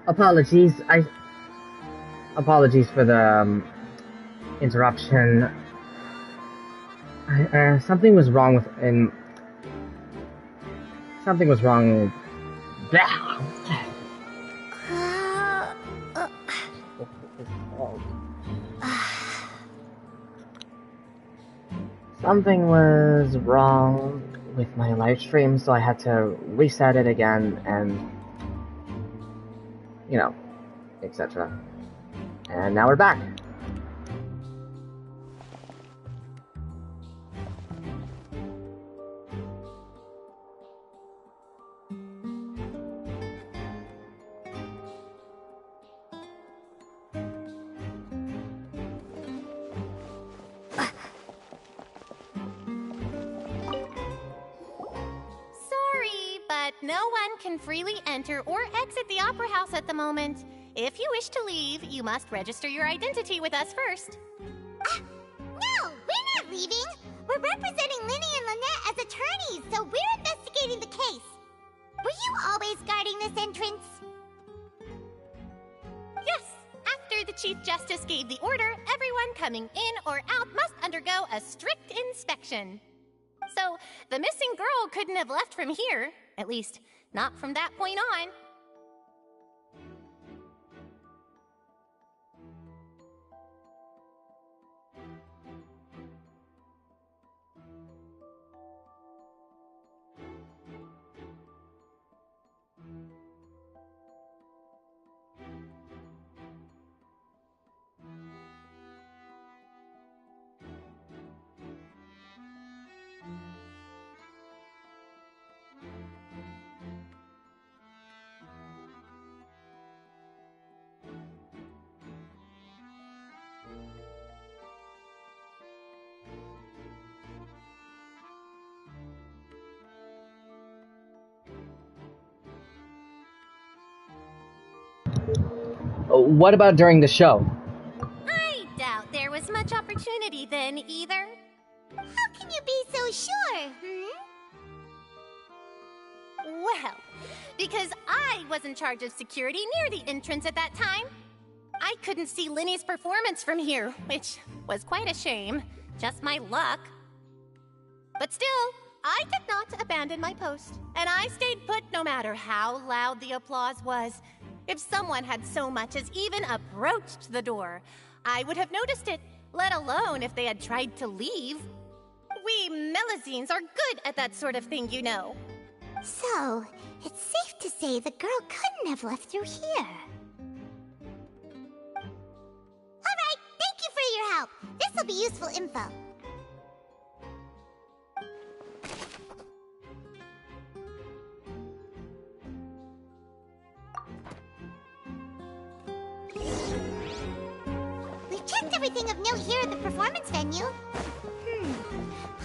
Apologies. Apologies for the interruption. Something was wrong with something was wrong. Something was wrong with my live stream, so I had to reset it again, and you know, etc. And now we're back. No one can freely enter or exit the Opera House at the moment. If you wish to leave, you must register your identity with us first. No, we're not leaving. We're representing Linny and Lynette as attorneys, so we're investigating the case. Were you always guarding this entrance? Yes. After the Chief Justice gave the order, everyone coming in or out must undergo a strict inspection. So, the missing girl couldn't have left from here. At least, not from that point on. What about during the show? I doubt there was much opportunity then, either. How can you be so sure, Well, because I was in charge of security near the entrance at that time. I couldn't see Linny's performance from here, which was quite a shame. Just my luck. But still, I did not abandon my post, and I stayed put no matter how loud the applause was. If someone had so much as even approached the door, I would have noticed it, let alone if they had tried to leave. We Melazines are good at that sort of thing, you know. So, it's safe to say the girl couldn't have left through here. Alright, thank you for your help. This'll be useful info. Everything of note here at the performance venue.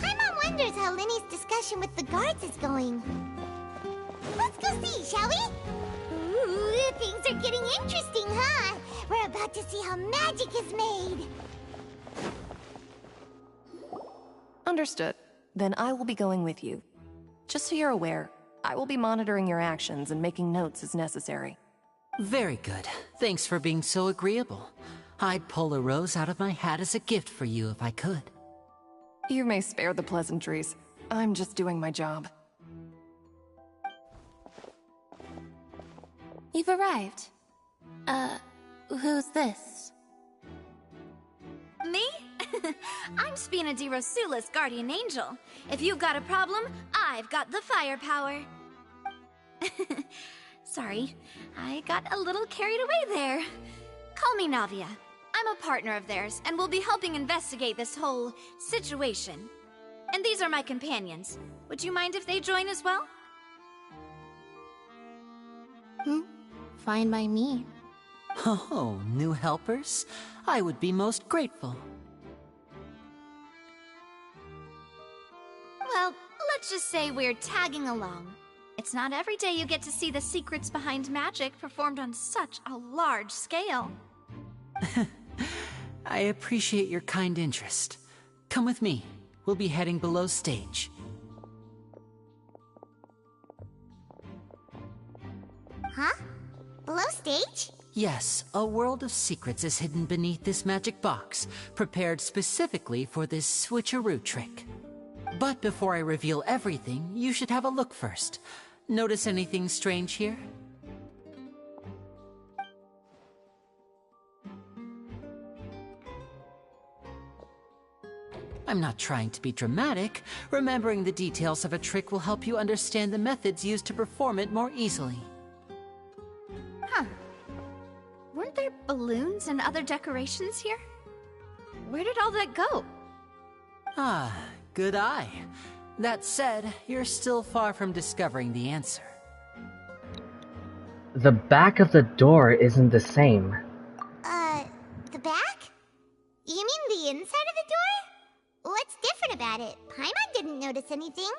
Paimon wonders how Linny's discussion with the guards is going. Let's go see, shall we? Ooh, things are getting interesting, huh? We're about to see how magic is made. Understood. Then I will be going with you. Just so you're aware, I will be monitoring your actions and making notes as necessary. Very good. Thanks for being so agreeable. I'd pull a rose out of my hat as a gift for you if I could. You may spare the pleasantries. I'm just doing my job. You've arrived. Who's this? Me? I'm Spina di Rosula's guardian angel. If you've got a problem, I've got the firepower. Sorry, I got a little carried away there. Call me Navia. I'm a partner of theirs, and will be helping investigate this whole situation. And these are my companions. Would you mind if they join as well? Fine by me. Oh, new helpers? I would be most grateful. Well, let's just say we're tagging along. It's not every day you get to see the secrets behind magic performed on such a large scale. I appreciate your kind interest. Come with me. We'll be heading below stage. Huh? Below stage? Yes, a world of secrets is hidden beneath this magic box, prepared specifically for this switcheroo trick. But before I reveal everything, you should have a look first. Notice anything strange here? I'm not trying to be dramatic. Remembering the details of a trick will help you understand the methods used to perform it more easily. Huh. Weren't there balloons and other decorations here? Where did all that go? Ah, good eye. That said, you're still far from discovering the answer. The back of the door isn't the same. The back? You mean the inside of the door? What's different about it? Paimon didn't notice anything.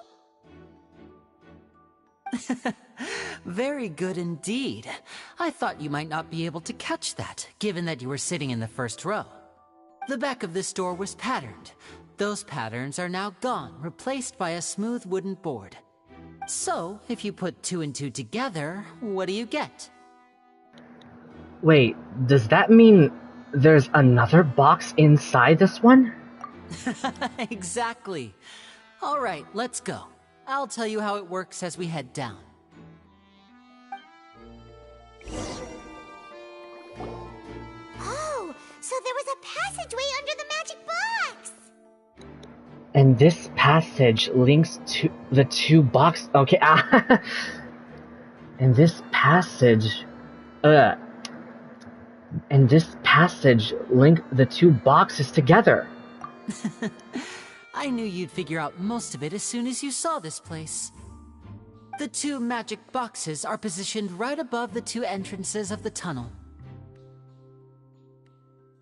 Very good indeed. I thought you might not be able to catch that, given that you were sitting in the first row. The back of this door was patterned. Those patterns are now gone, replaced by a smooth wooden board. So, if you put 2 and 2 together, what do you get? Wait, does that mean there's another box inside this one? Exactly. All right, let's go. I'll tell you how it works as we head down. Oh, so there was a passageway under the magic box! And this passage links to the two boxes. Okay, and this passage, link the two boxes together. I knew you'd figure out most of it as soon as you saw this place. The two magic boxes are positioned right above the two entrances of the tunnel.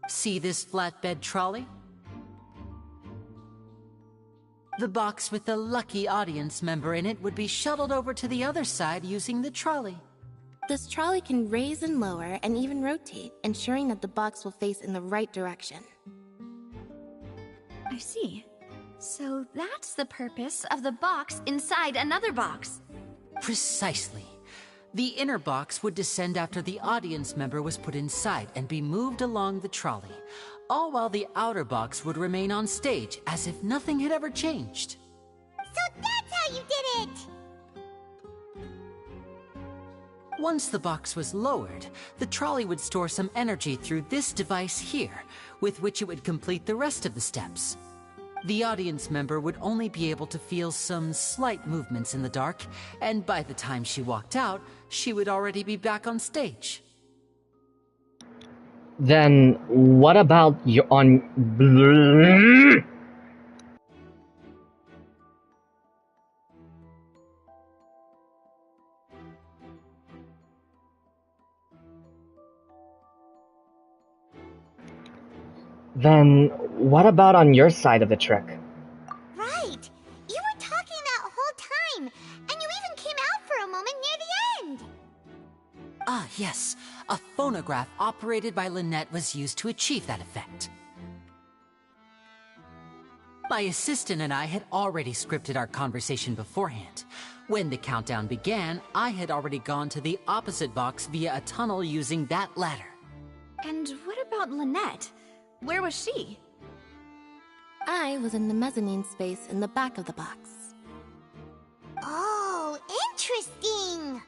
See this flatbed trolley? The box with the lucky audience member in it would be shuttled over to the other side using the trolley. This trolley can raise and lower and even rotate, ensuring that the box will face in the right direction. I see. So that's the purpose of the box inside another box. Precisely. The inner box would descend after the audience member was put inside and be moved along the trolley, all while the outer box would remain on stage as if nothing had ever changed. So that's how you did it! Once the box was lowered, the trolley would store some energy through this device here, with which it would complete the rest of the steps. The audience member would only be able to feel some slight movements in the dark, and by the time she walked out, she would already be back on stage. Then what about you on... Then what about on your side of the trick? Right! You were talking that whole time, and you even came out for a moment near the end! Ah, yes. A phonograph operated by Lynette was used to achieve that effect. My assistant and I had already scripted our conversation beforehand. When the countdown began, I had already gone to the opposite box via a tunnel using that ladder. And what about Lynette? Where was she? I was in the mezzanine space in the back of the box. Oh, interesting!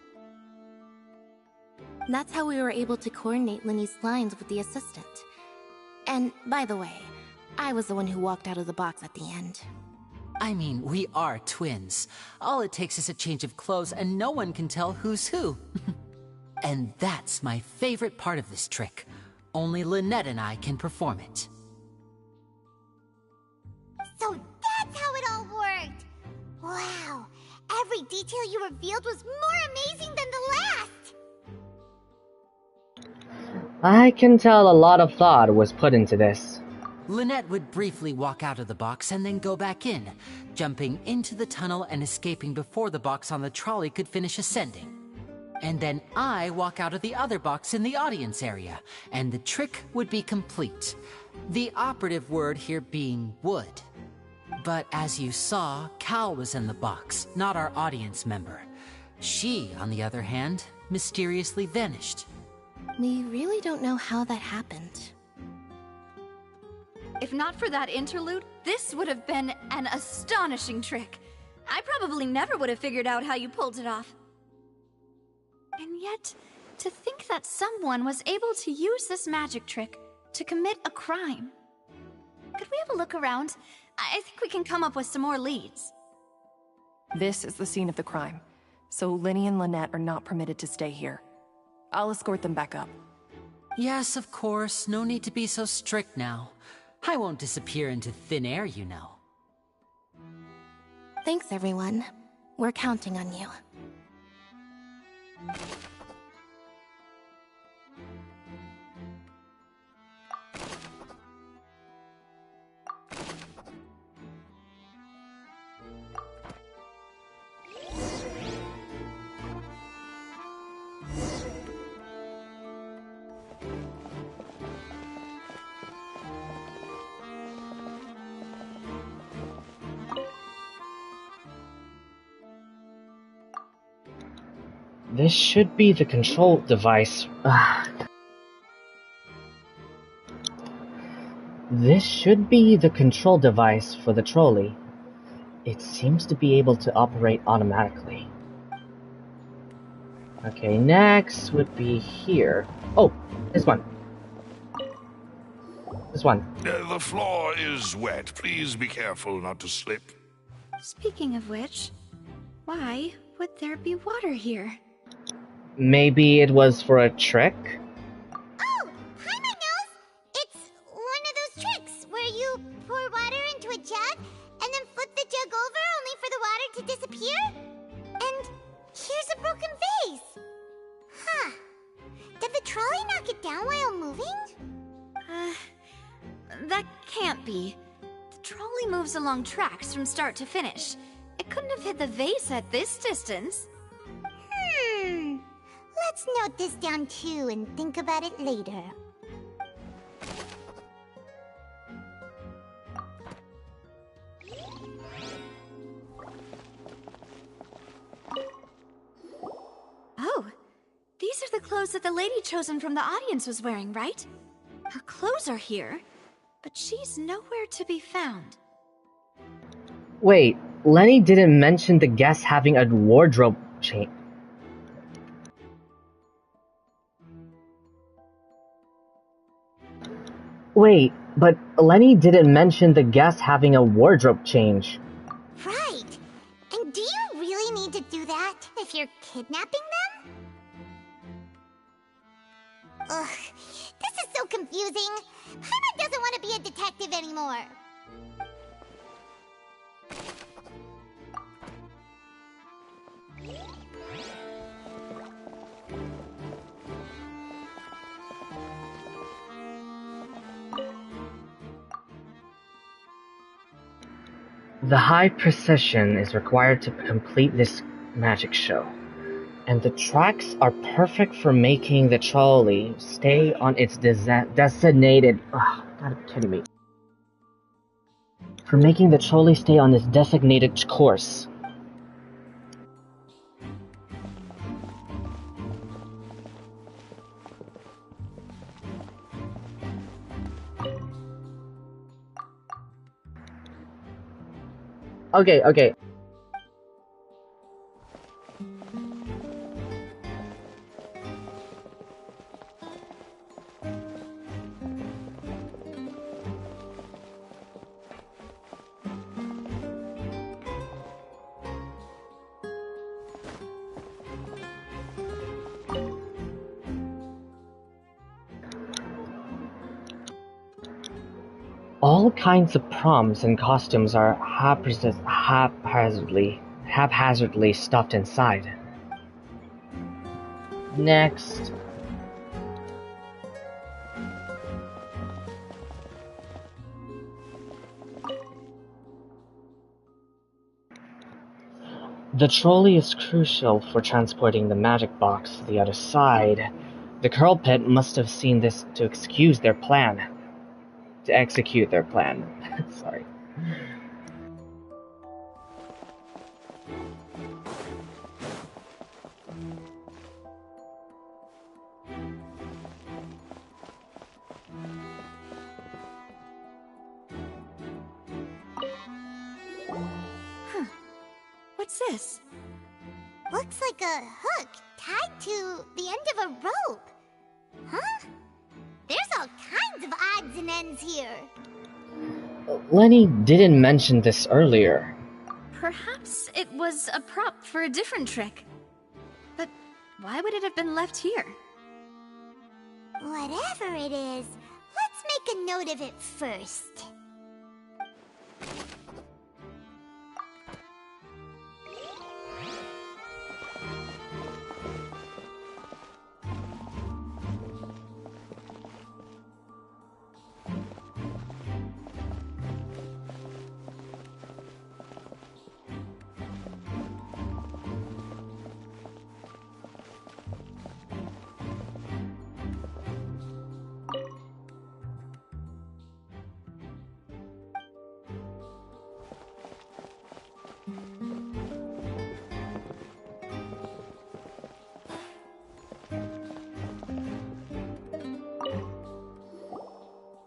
That's how we were able to coordinate Linny's lines with the assistant. And, by the way, I was the one who walked out of the box at the end. I mean, we are twins. All it takes is a change of clothes and no one can tell who's who. And that's my favorite part of this trick. Only Lynette and I can perform it. So that's how it all worked! Wow, every detail you revealed was more amazing than the last! I can tell a lot of thought was put into this. Lynette would briefly walk out of the box and then go back in, jumping into the tunnel and escaping before the box on the trolley could finish ascending. And then I walk out of the other box in the audience area, and the trick would be complete. The operative word here being would. But as you saw, Cal was in the box, not our audience member. She, on the other hand, mysteriously vanished. We really don't know how that happened. If not for that interlude, this would have been an astonishing trick. I probably never would have figured out how you pulled it off. And yet, to think that someone was able to use this magic trick to commit a crime. Could we have a look around? I think we can come up with some more leads. This is the scene of the crime, so Linny and Lynette are not permitted to stay here. I'll escort them back up. Yes, of course. No need to be so strict now. I won't disappear into thin air, you know. Thanks, everyone. We're counting on you. This should be the control device. This should be the control device for the trolley. It seems to be able to operate automatically. Okay, next would be here. Oh, this one. This one. The floor is wet. Please be careful not to slip. Speaking of which, why would there be water here? Maybe it was for a trick? Oh, hi, my nose! It's one of those tricks where you pour water into a jug and then flip the jug over only for the water to disappear? And here's a broken vase. Huh. Did the trolley knock it down while moving? That can't be. The trolley moves along tracks from start to finish. It couldn't have hit the vase at this distance. Let's note this down too and think about it later. Oh, these are the clothes that the lady chosen from the audience was wearing, right? Her clothes are here, but she's nowhere to be found. Wait, Lenny didn't mention the guest having a wardrobe change. Wait, but Lenny didn't mention the guest having a wardrobe change. Right. And do you really need to do that if you're kidnapping them? Ugh, this is so confusing. Paimon doesn't want to be a detective anymore. The high precision is required to complete this magic show, and the tracks are perfect for making the trolley stay on its designated. Oh, God, are kidding me. For making the trolley stay on its designated course. Okay. All kinds of proms and costumes are haphazardly stuffed inside. Next. The trolley is crucial for transporting the magic box to the other side. The Curl Pit must have seen this to execute their plan. Sorry. this? Looks like a hook tied to the end of a rope. Huh? There's all kinds of odds and ends here. Lenny didn't mention this earlier. Perhaps it was a prop for a different trick. But why would it have been left here? Whatever it is, let's make a note of it first.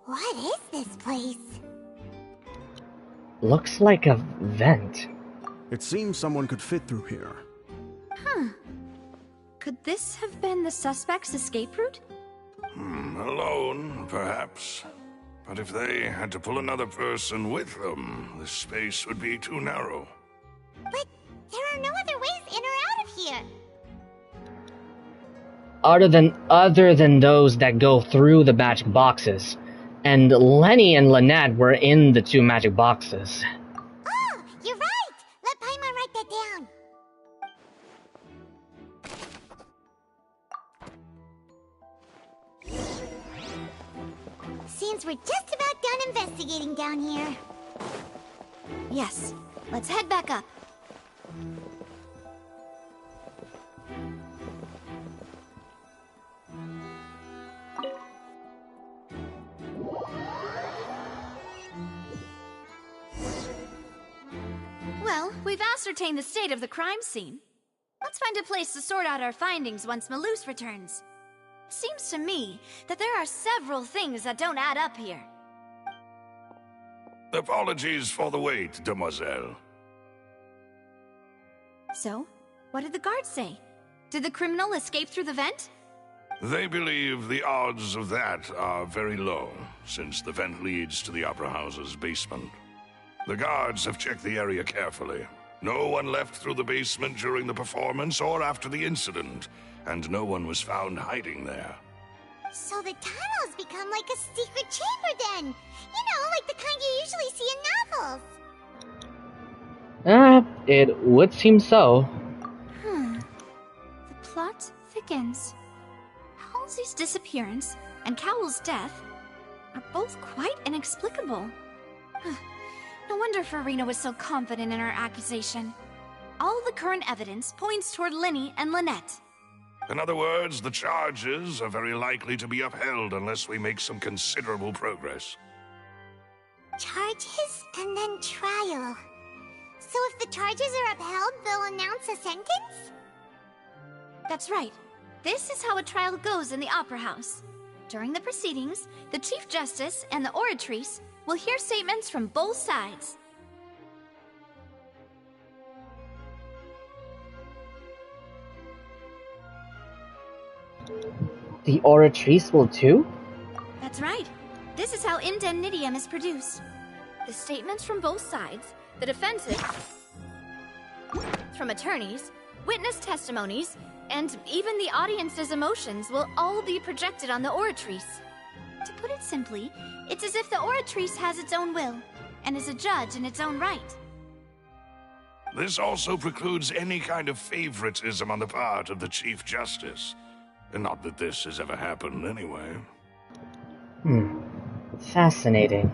What is this place? Looks like a vent. It seems someone could fit through here. Huh. Could this have been the suspect's escape route? Alone, perhaps. But if they had to pull another person with them, the space would be too narrow. But there are no other ways in or out of here. Other than those that go through the magic boxes. And Lenny and Lynette were in the 2 magic boxes. Oh, you're right! Let Paimon write that down. Seems we're just about done investigating down here. Yes. Let's head back up. Well, we've ascertained the state of the crime scene. Let's find a place to sort out our findings once Malus returns. Seems to me that there are several things that don't add up here. Apologies for the wait, demoiselle. So, what did the guards say? Did the criminal escape through the vent? They believe the odds of that are very low, since the vent leads to the Opera House's basement. The guards have checked the area carefully. No one left through the basement during the performance or after the incident, and no one was found hiding there. So the tunnels become like a secret chamber then! You know, like the kind you usually see in novels! It would seem so. The plot thickens. Halsey's disappearance and Cowell's death are both quite inexplicable. No wonder Farina was so confident in her accusation. All the current evidence points toward Linny and Lynette. In other words, the charges are very likely to be upheld unless we make some considerable progress. Charges and then trial. So if the charges are upheld, they'll announce a sentence? That's right. This is how a trial goes in the Opera House. During the proceedings, the Chief Justice and the Oratrice will hear statements from both sides. The Oratrice will too? That's right. This is how indemnitium is produced. The statements from both sides, the defenses from attorneys, witness testimonies, and even the audience's emotions will all be projected on the Oratrice. To put it simply, it's as if the Oratrice has its own will, and is a judge in its own right. This also precludes any kind of favoritism on the part of the Chief Justice. And not that this has ever happened anyway. Fascinating.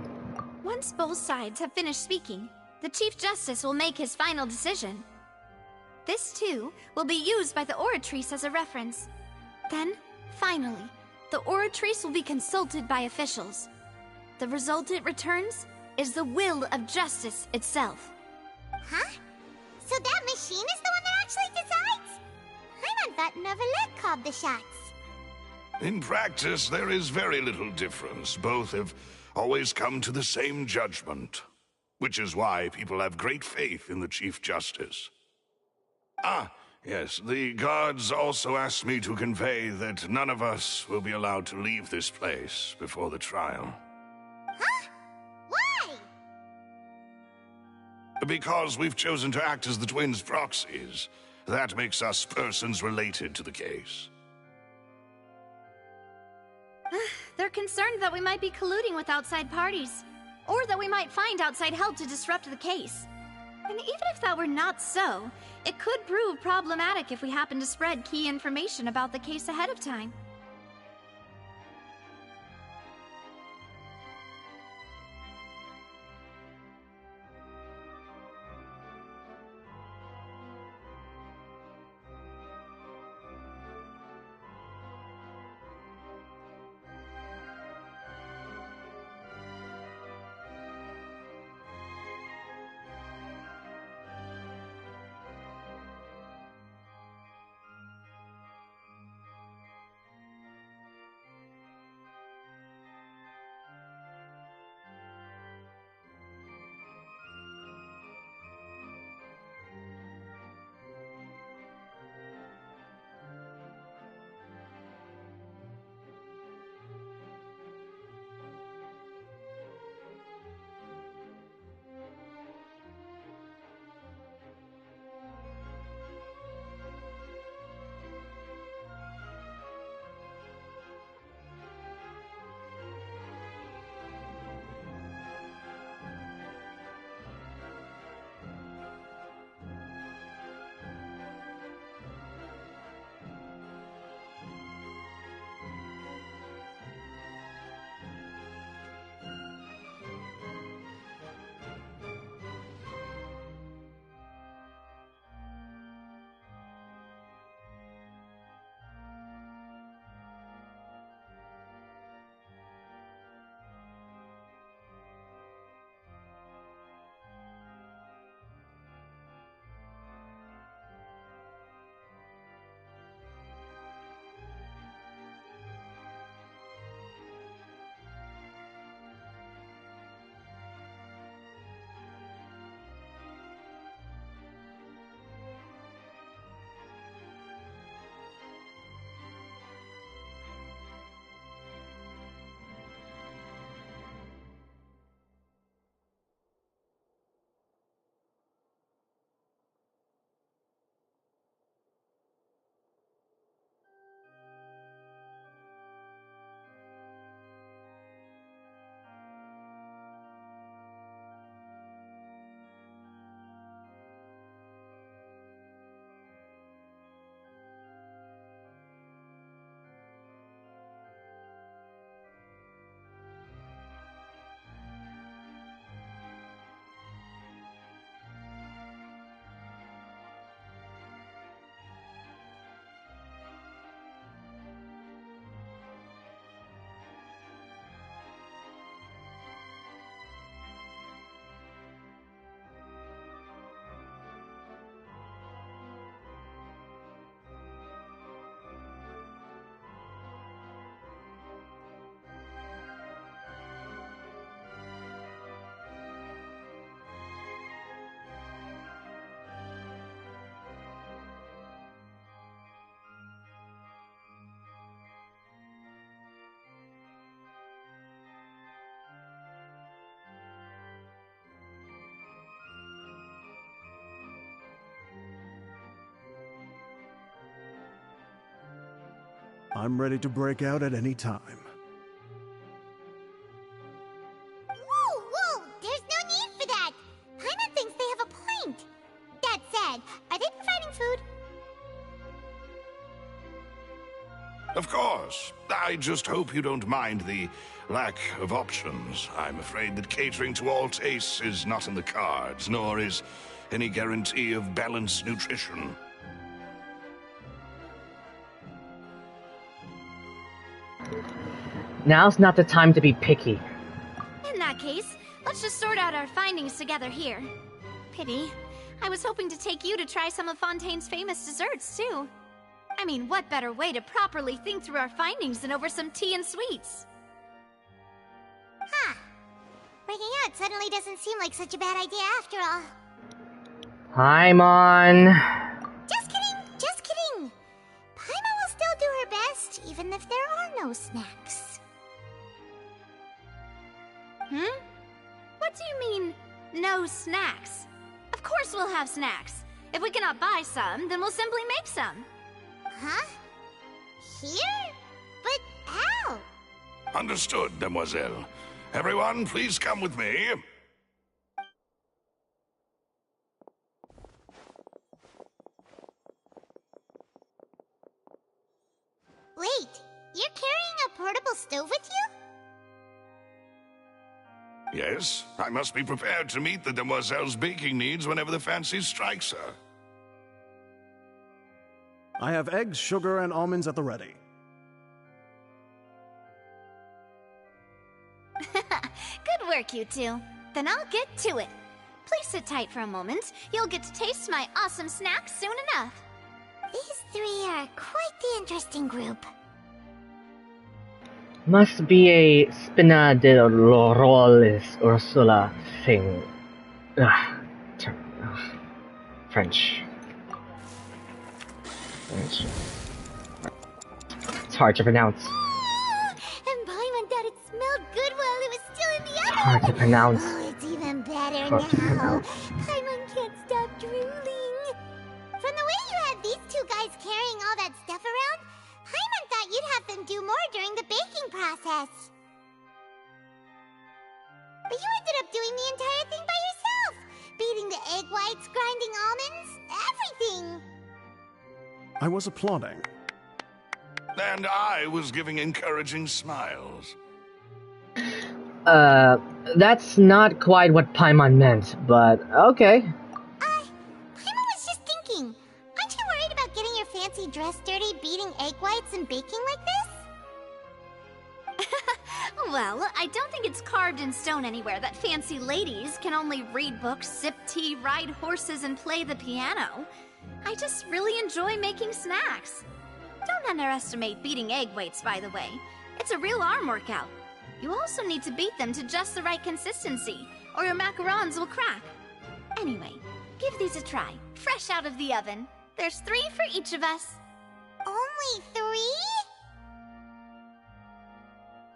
Once both sides have finished speaking, the Chief Justice will make his final decision. This, too, will be used by the Oratrice as a reference. Then, finally, the Oratrice will be consulted by officials. The result it returns is the will of justice itself. Huh? So that machine is the one that actually decides? Paimon thought Neuvillette called the shots. In practice, there is very little difference. Both have always come to the same judgment. Which is why people have great faith in the Chief Justice. Ah, yes, the guards also asked me to convey that none of us will be allowed to leave this place before the trial. Huh? Why? Because we've chosen to act as the twins' proxies. That makes us persons related to the case. They're concerned that we might be colluding with outside parties, or that we might find outside help to disrupt the case. And even if that were not so, it could prove problematic if we happen to spread key information about the case ahead of time. I'm ready to break out at any time. Whoa, whoa! There's no need for that! Paimon thinks they have a point! That said, are they providing food? Of course. I just hope you don't mind the lack of options. I'm afraid that catering to all tastes is not in the cards, nor is any guarantee of balanced nutrition. Now's not the time to be picky. In that case, let's just sort out our findings together here. Pity. I was hoping to take you to try some of Fontaine's famous desserts, too. I mean, what better way to properly think through our findings than over some tea and sweets? Huh. Breaking out suddenly doesn't seem like such a bad idea after all. Paimon. even if there are no snacks. What do you mean, no snacks? Of course we'll have snacks. If we cannot buy some, then we'll simply make some. Huh? Here? But how? Understood, demoiselle. Everyone, please come with me. Wait, you're carrying a portable stove with you? Yes, I must be prepared to meet the demoiselle's baking needs whenever the fancy strikes her. I have eggs, sugar, and almonds at the ready. Good work, you two. Then I'll get to it. Please sit tight for a moment. You'll get to taste my awesome snacks soon enough. These three are quite the interesting group. Must be a spina de rolis Ursula thing. French. It's hard to pronounce. And Paimon thought it smelled good while it was still in the oven. Hard to pronounce. Oh, it's even better Hard to now. pronounce. Paimon can't stop drooling. From the way you had these two guys carrying all that stuff around, Paimon thought you'd have them do more during the baking process. But you ended up doing the entire thing by yourself. Beating the egg whites, grinding almonds, everything. I was applauding. And I was giving encouraging smiles. That's not quite what Paimon meant, but okay. Paimon was just thinking, aren't you worried about getting your fancy dress dirty beating egg whites and baking like this? Well, I don't think it's carved in stone anywhere that fancy ladies can only read books, sip tea, ride horses, and play the piano. I just really enjoy making snacks. Don't underestimate beating egg whites, by the way. It's a real arm workout. You also need to beat them to just the right consistency, or your macarons will crack. Anyway, give these a try, fresh out of the oven. There's 3 for each of us. Only 3?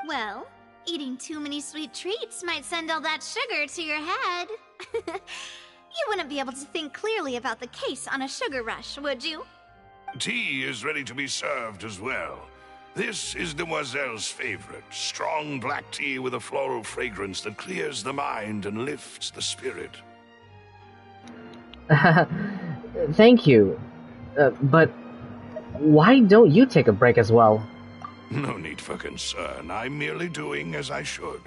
Well, eating too many sweet treats might send all that sugar to your head. You wouldn't be able to think clearly about the case on a sugar rush, would you? Tea is ready to be served as well. This is Demoiselle's favorite, strong black tea with a floral fragrance that clears the mind and lifts the spirit. Thank you. But why don't you take a break as well? No need for concern. I'm merely doing as I should.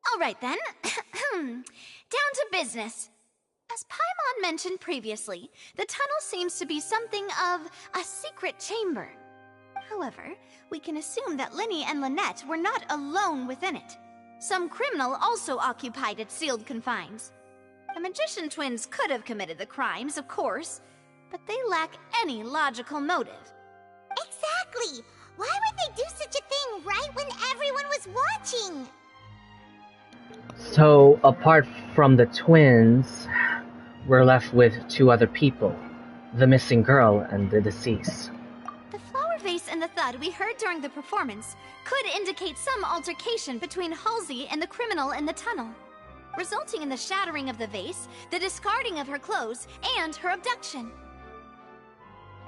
All right then. Down to business. As Paimon mentioned previously, the tunnel seems to be something of a secret chamber. However, we can assume that Linny and Lynette were not alone within it. Some criminal also occupied its sealed confines. The magician twins could have committed the crimes, of course, but they lack any logical motive. Exactly! Why would they do such a thing right when everyone was watching? So, apart from the twins, we're left with 2 other people. The missing girl and the deceased. The flower vase and the thud we heard during the performance could indicate some altercation between Halsey and the criminal in the tunnel, resulting in the shattering of the vase, the discarding of her clothes, and her abduction.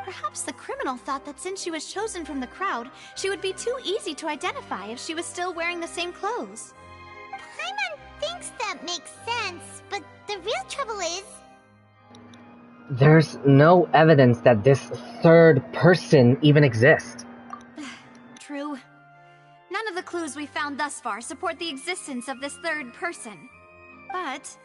Perhaps the criminal thought that since she was chosen from the crowd, she would be too easy to identify if she was still wearing the same clothes. Paimon thinks that makes sense, but the real trouble is... There's no evidence that this third person even exists. True. None of the clues we found thus far support the existence of this third person. But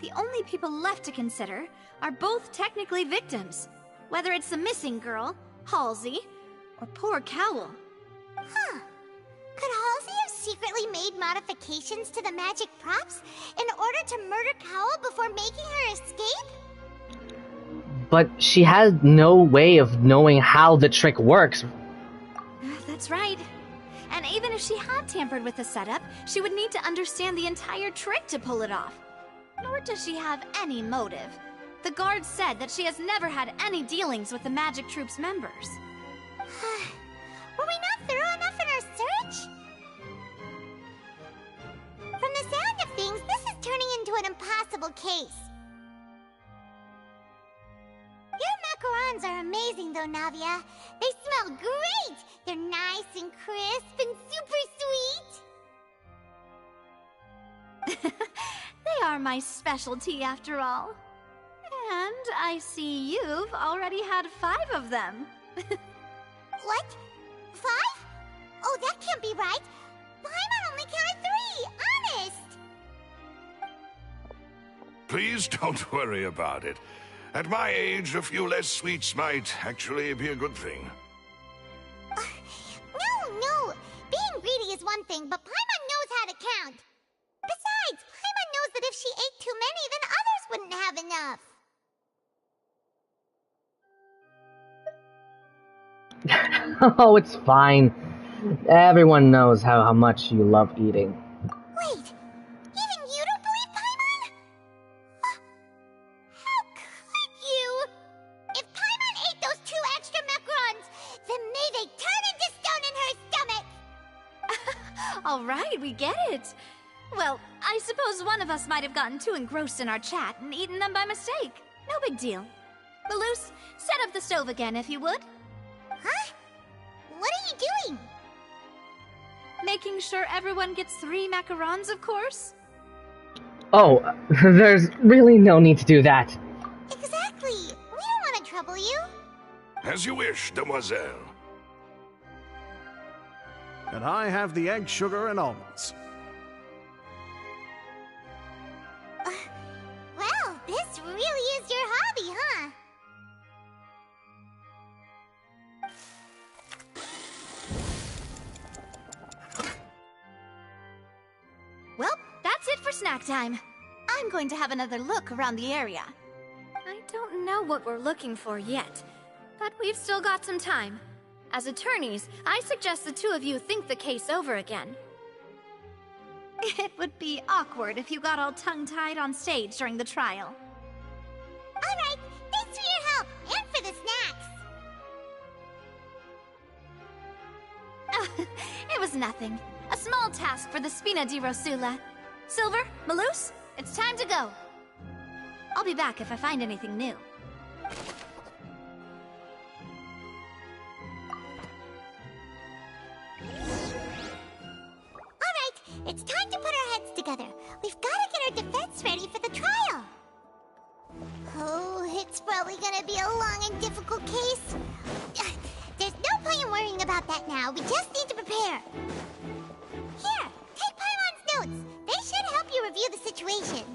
the only people left to consider are both technically victims, whether it's the missing girl, Halsey, or poor Cowl. Huh. Could Halsey have secretly made modifications to the magic props in order to murder Cowl before making her escape? But she had no way of knowing how the trick works. That's right. And even if she had tampered with the setup, she would need to understand the entire trick to pull it off. Nor does she have any motive. The guard said that she has never had any dealings with the Magic Troop's members. Were we not thorough enough in our search? From the sound of things, this is turning into an impossible case. Your macarons are amazing though, Navia. They smell great! They're nice and crisp and super sweet! They are my specialty after all. And I see you've already had 5 of them. What? 5? Oh, that can't be right. Paimon only counted 3, honest! Please don't worry about it. At my age, a few less sweets might actually be a good thing. No. Being greedy is one thing, but Paimon knows how to count. Besides, Paimon knows that if she ate too many, then others wouldn't have enough. Oh, it's fine. Everyone knows how much you love eating. Wait, even you don't believe Paimon? How could you? If Paimon ate those 2 extra macarons, then may they turn into stone in her stomach! All right, we get it. Well, I suppose one of us might have gotten too engrossed in our chat and eaten them by mistake. No big deal. Malus, set up the stove again if you would. Huh? What are you doing? Making sure everyone gets 3 macarons, of course. Oh, there's really no need to do that. Exactly. We don't want to trouble you. As you wish, demoiselle. And I have the egg, sugar, and almonds. Well, this really is your hobby, huh? Well, that's it for snack time. I'm going to have another look around the area. I don't know what we're looking for yet, but we've still got some time. As attorneys, I suggest the 2 of you think the case over again. It would be awkward if you got all tongue-tied on stage during the trial. Alright, thanks for your help, and for the snacks. It was nothing. A small task for the Spina di Rosula. Silver, Malus, it's time to go. I'll be back if I find anything new. Alright, it's time to put our heads together. We've got to get our defense ready for the trial. Oh, it's probably gonna be a long and difficult case. There's no point in worrying about that now. We just need to prepare. Here, take Paimon's notes. They should help you review the situation.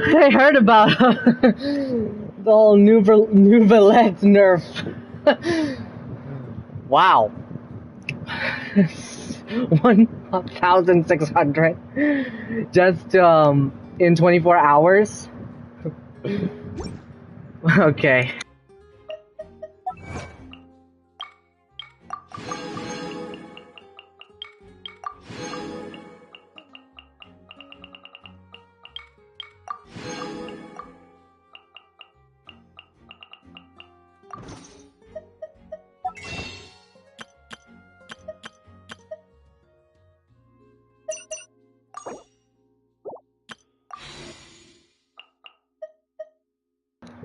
I heard about the whole Nouvellette nerf. Wow. 1,600 just in 24 hours. Okay.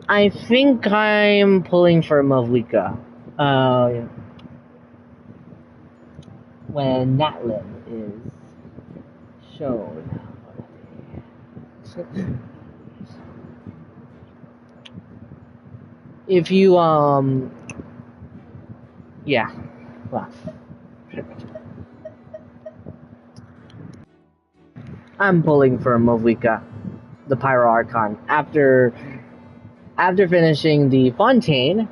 I think I'm pulling for Mavlika. Yeah. When Natlin is shown. If you yeah, well, I'm pulling for Mavlika, the Pyro Archon, after finishing the Fontaine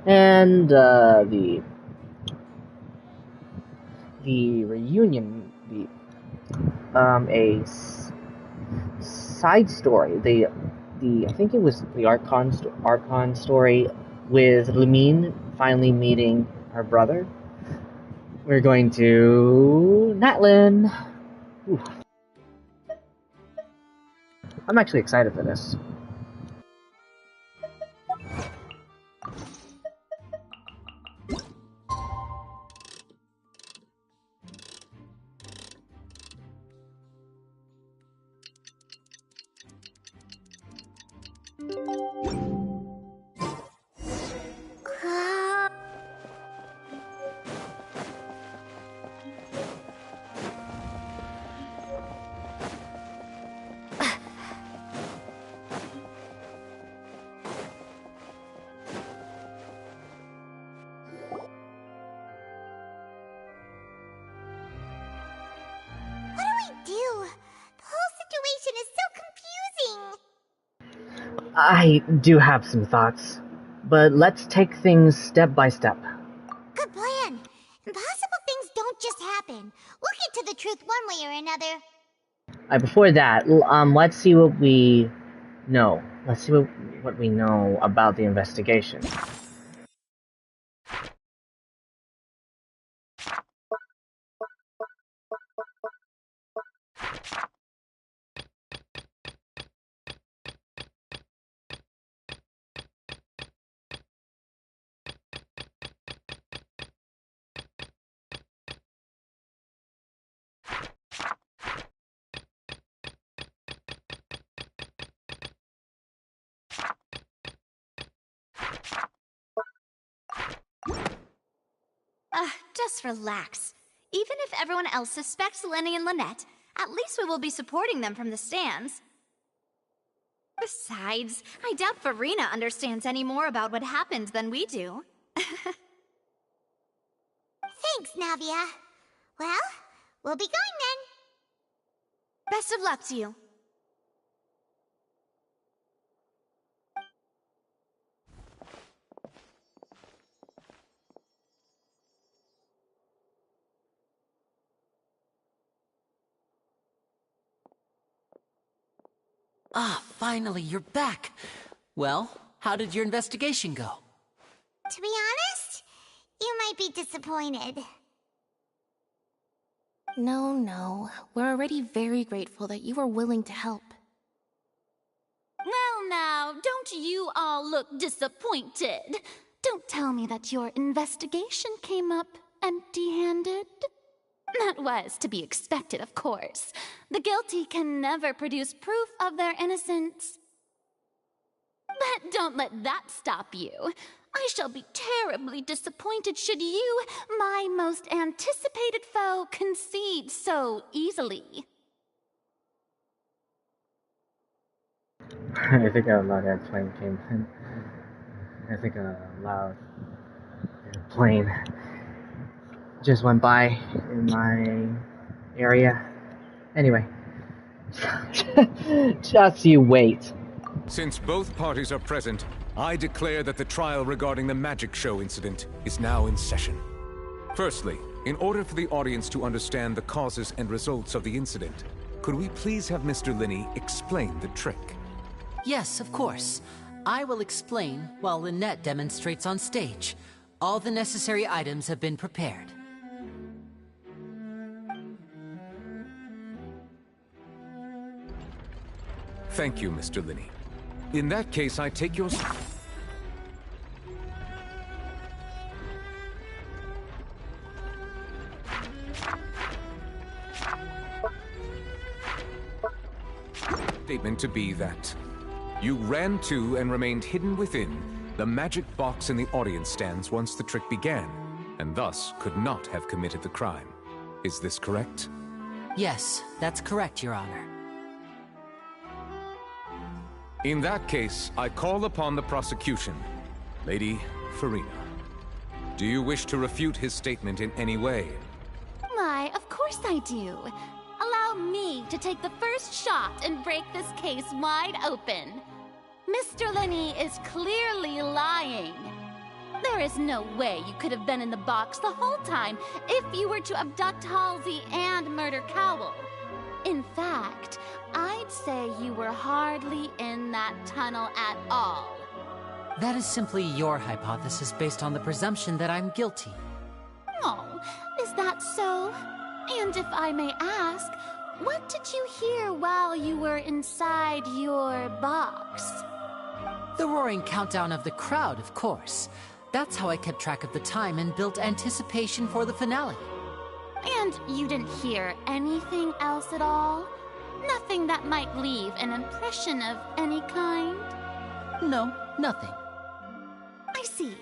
and the reunion, side story. The I think it was the Archon story with Lumine finally meeting her brother. We're going to Natlin. Ooh. I'm actually excited for this. I do have some thoughts, but let's take things step by step. Good plan. Impossible things don't just happen. We'll get to the truth one way or another. Before that, let's see what we know. Let's see what we know about the investigation. Just relax. Even if everyone else suspects Lenny and Lynette, at least we will be supporting them from the stands. Besides, I doubt Farina understands any more about what happened than we do. Thanks, Navia. Well, we'll be going then. Best of luck to you. Ah, finally, you're back. Well, how did your investigation go? To be honest, you might be disappointed. No. We're already very grateful that you were willing to help. Well now, don't you all look disappointed. Don't tell me that your investigation came up empty-handed. That was to be expected, of course. The guilty can never produce proof of their innocence. But don't let that stop you. I shall be terribly disappointed should you, my most anticipated foe, concede so easily. I think a loud plane came in. I think a loud plane just went by in my area. Anyway, Just you wait. Since both parties are present, I declare that the trial regarding the magic show incident is now in session. Firstly, in order for the audience to understand the causes and results of the incident, could we please have Mr. Linney explain the trick? Yes, of course. I will explain while Lynette demonstrates on stage. All the necessary items have been prepared. Thank you, Mr. Linney. In that case, I take your... statement to be that you ran to and remained hidden within the magic box in the audience stands once the trick began, and thus could not have committed the crime. Is this correct? Yes, that's correct, Your Honor. In that case, I call upon the prosecution. Lady Farina, do you wish to refute his statement in any way? Why, of course I do. Allow me to take the first shot and break this case wide open. Mr. Linney is clearly lying. There is no way you could have been in the box the whole time if you were to abduct Halsey and murder Cowell. In fact, I'd say you were hardly in that tunnel at all. That is simply your hypothesis based on the presumption that I'm guilty. Oh, is that so? And if I may ask, what did you hear while you were inside your box? The roaring countdown of the crowd, of course. That's how I kept track of the time and built anticipation for the finale. And you didn't hear anything else at all? Nothing that might leave an impression of any kind? No, nothing. I see.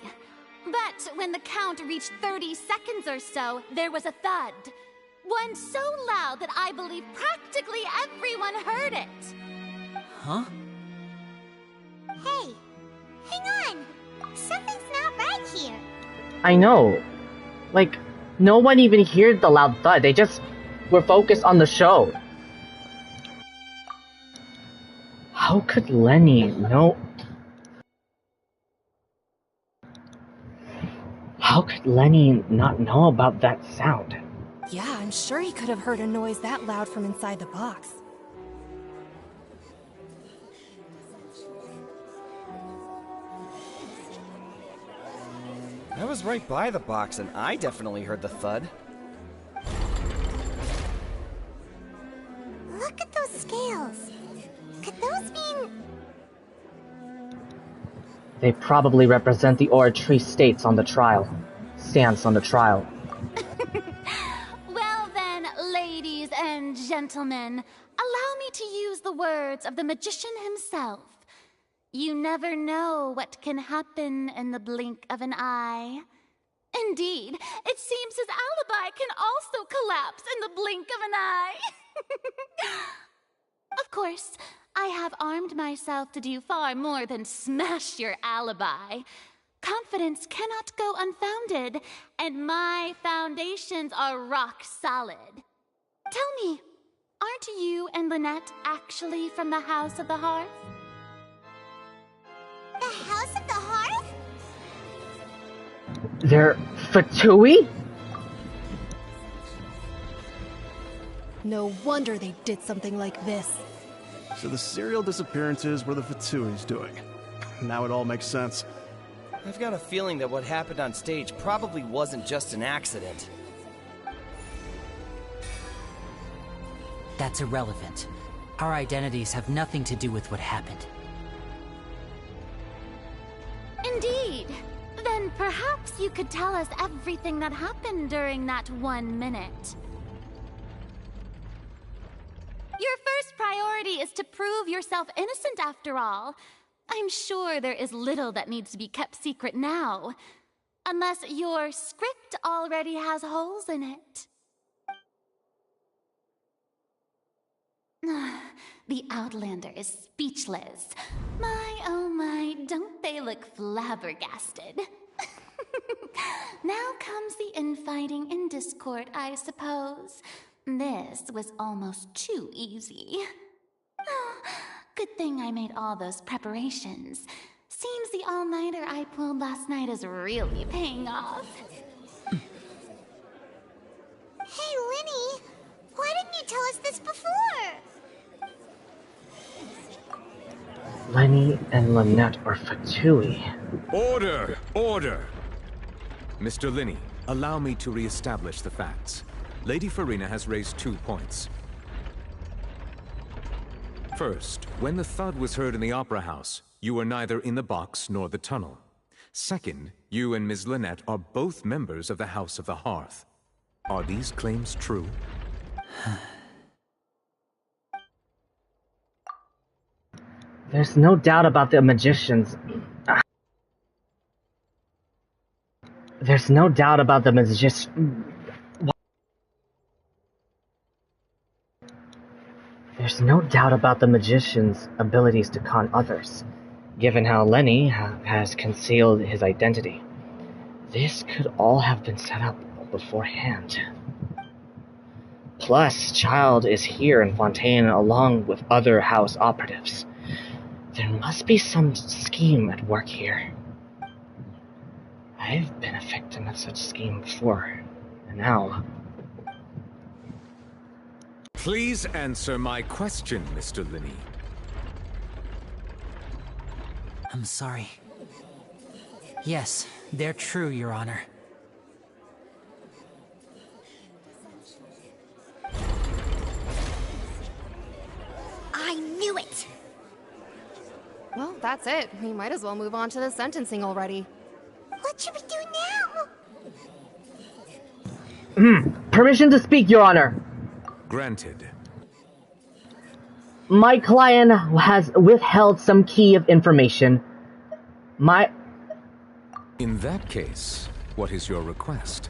But when the count reached 30 seconds or so, there was a thud. One so loud that I believe practically everyone heard it. Huh? Hey, hang on. Something's not right here. I know. Like, no one even heard the loud thud. They just were focused on the show. How could Lenny know? How could Lenny not know about that sound? Yeah, I'm sure he could have heard a noise that loud from inside the box. I was right by the box and I definitely heard the thud. Look at those scales. Could those mean... They probably represent the oratory states on the trial. Stance on the trial. Well then, ladies and gentlemen, allow me to use the words of the magician himself. You never know what can happen in the blink of an eye. Indeed, it seems his alibi can also collapse in the blink of an eye. Of course, I have armed myself to do far more than smash your alibi. Confidence cannot go unfounded, and my foundations are rock solid. Tell me, aren't you and Lynette actually from the House of the Hearth? The House of the Hearth? They're Fatui? No wonder they did something like this. So the serial disappearances were the Fatui's doing. Now it all makes sense. I've got a feeling that what happened on stage probably wasn't just an accident. That's irrelevant. Our identities have nothing to do with what happened. Indeed. Then perhaps you could tell us everything that happened during that 1 minute. Your first priority is to prove yourself innocent after all. I'm sure there is little that needs to be kept secret now. Unless your script already has holes in it. The Outlander is speechless. My, oh my, don't they look flabbergasted? Now comes the infighting and discord, I suppose. This was almost too easy. Good thing I made all those preparations. Seems the all-nighter I pulled last night is really paying off. Hey, Linny! Why didn't you tell us this before? Lenny and Lynette are Fatui. Order! Order! Mr. Linney, allow me to re-establish the facts. Lady Farina has raised 2 points. First, when the thud was heard in the Opera House, you were neither in the box nor the tunnel. Second, you and Ms. Lynette are both members of the House of the Hearth. Are these claims true? There's no doubt about the magicians. There's no doubt about the There's no doubt about the magician's abilities to con others, given how Lenny has concealed his identity. This could all have been set up beforehand. Plus, Child is here in Fontaine along with other house operatives. There must be some scheme at work here. I've been a victim of such scheme before, and now... Please answer my question, Mr. Linney. I'm sorry. Yes, they're true, Your Honor. I knew it! Well, that's it. We might as well move on to the sentencing already. What should we do now? Permission to speak, Your Honor. Granted. My client has withheld some key of information. In that case, what is your request?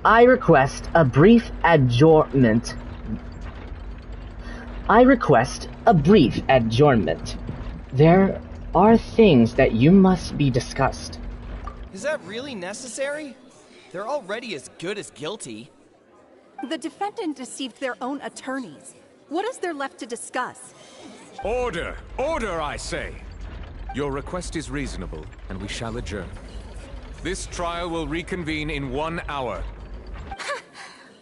I request a brief adjournment. There are things that you must be discussed. Is that really necessary? They're already as good as guilty. The defendant deceived their own attorneys. What is there left to discuss? Order! Order, I say! Your request is reasonable, and we shall adjourn. This trial will reconvene in 1 hour.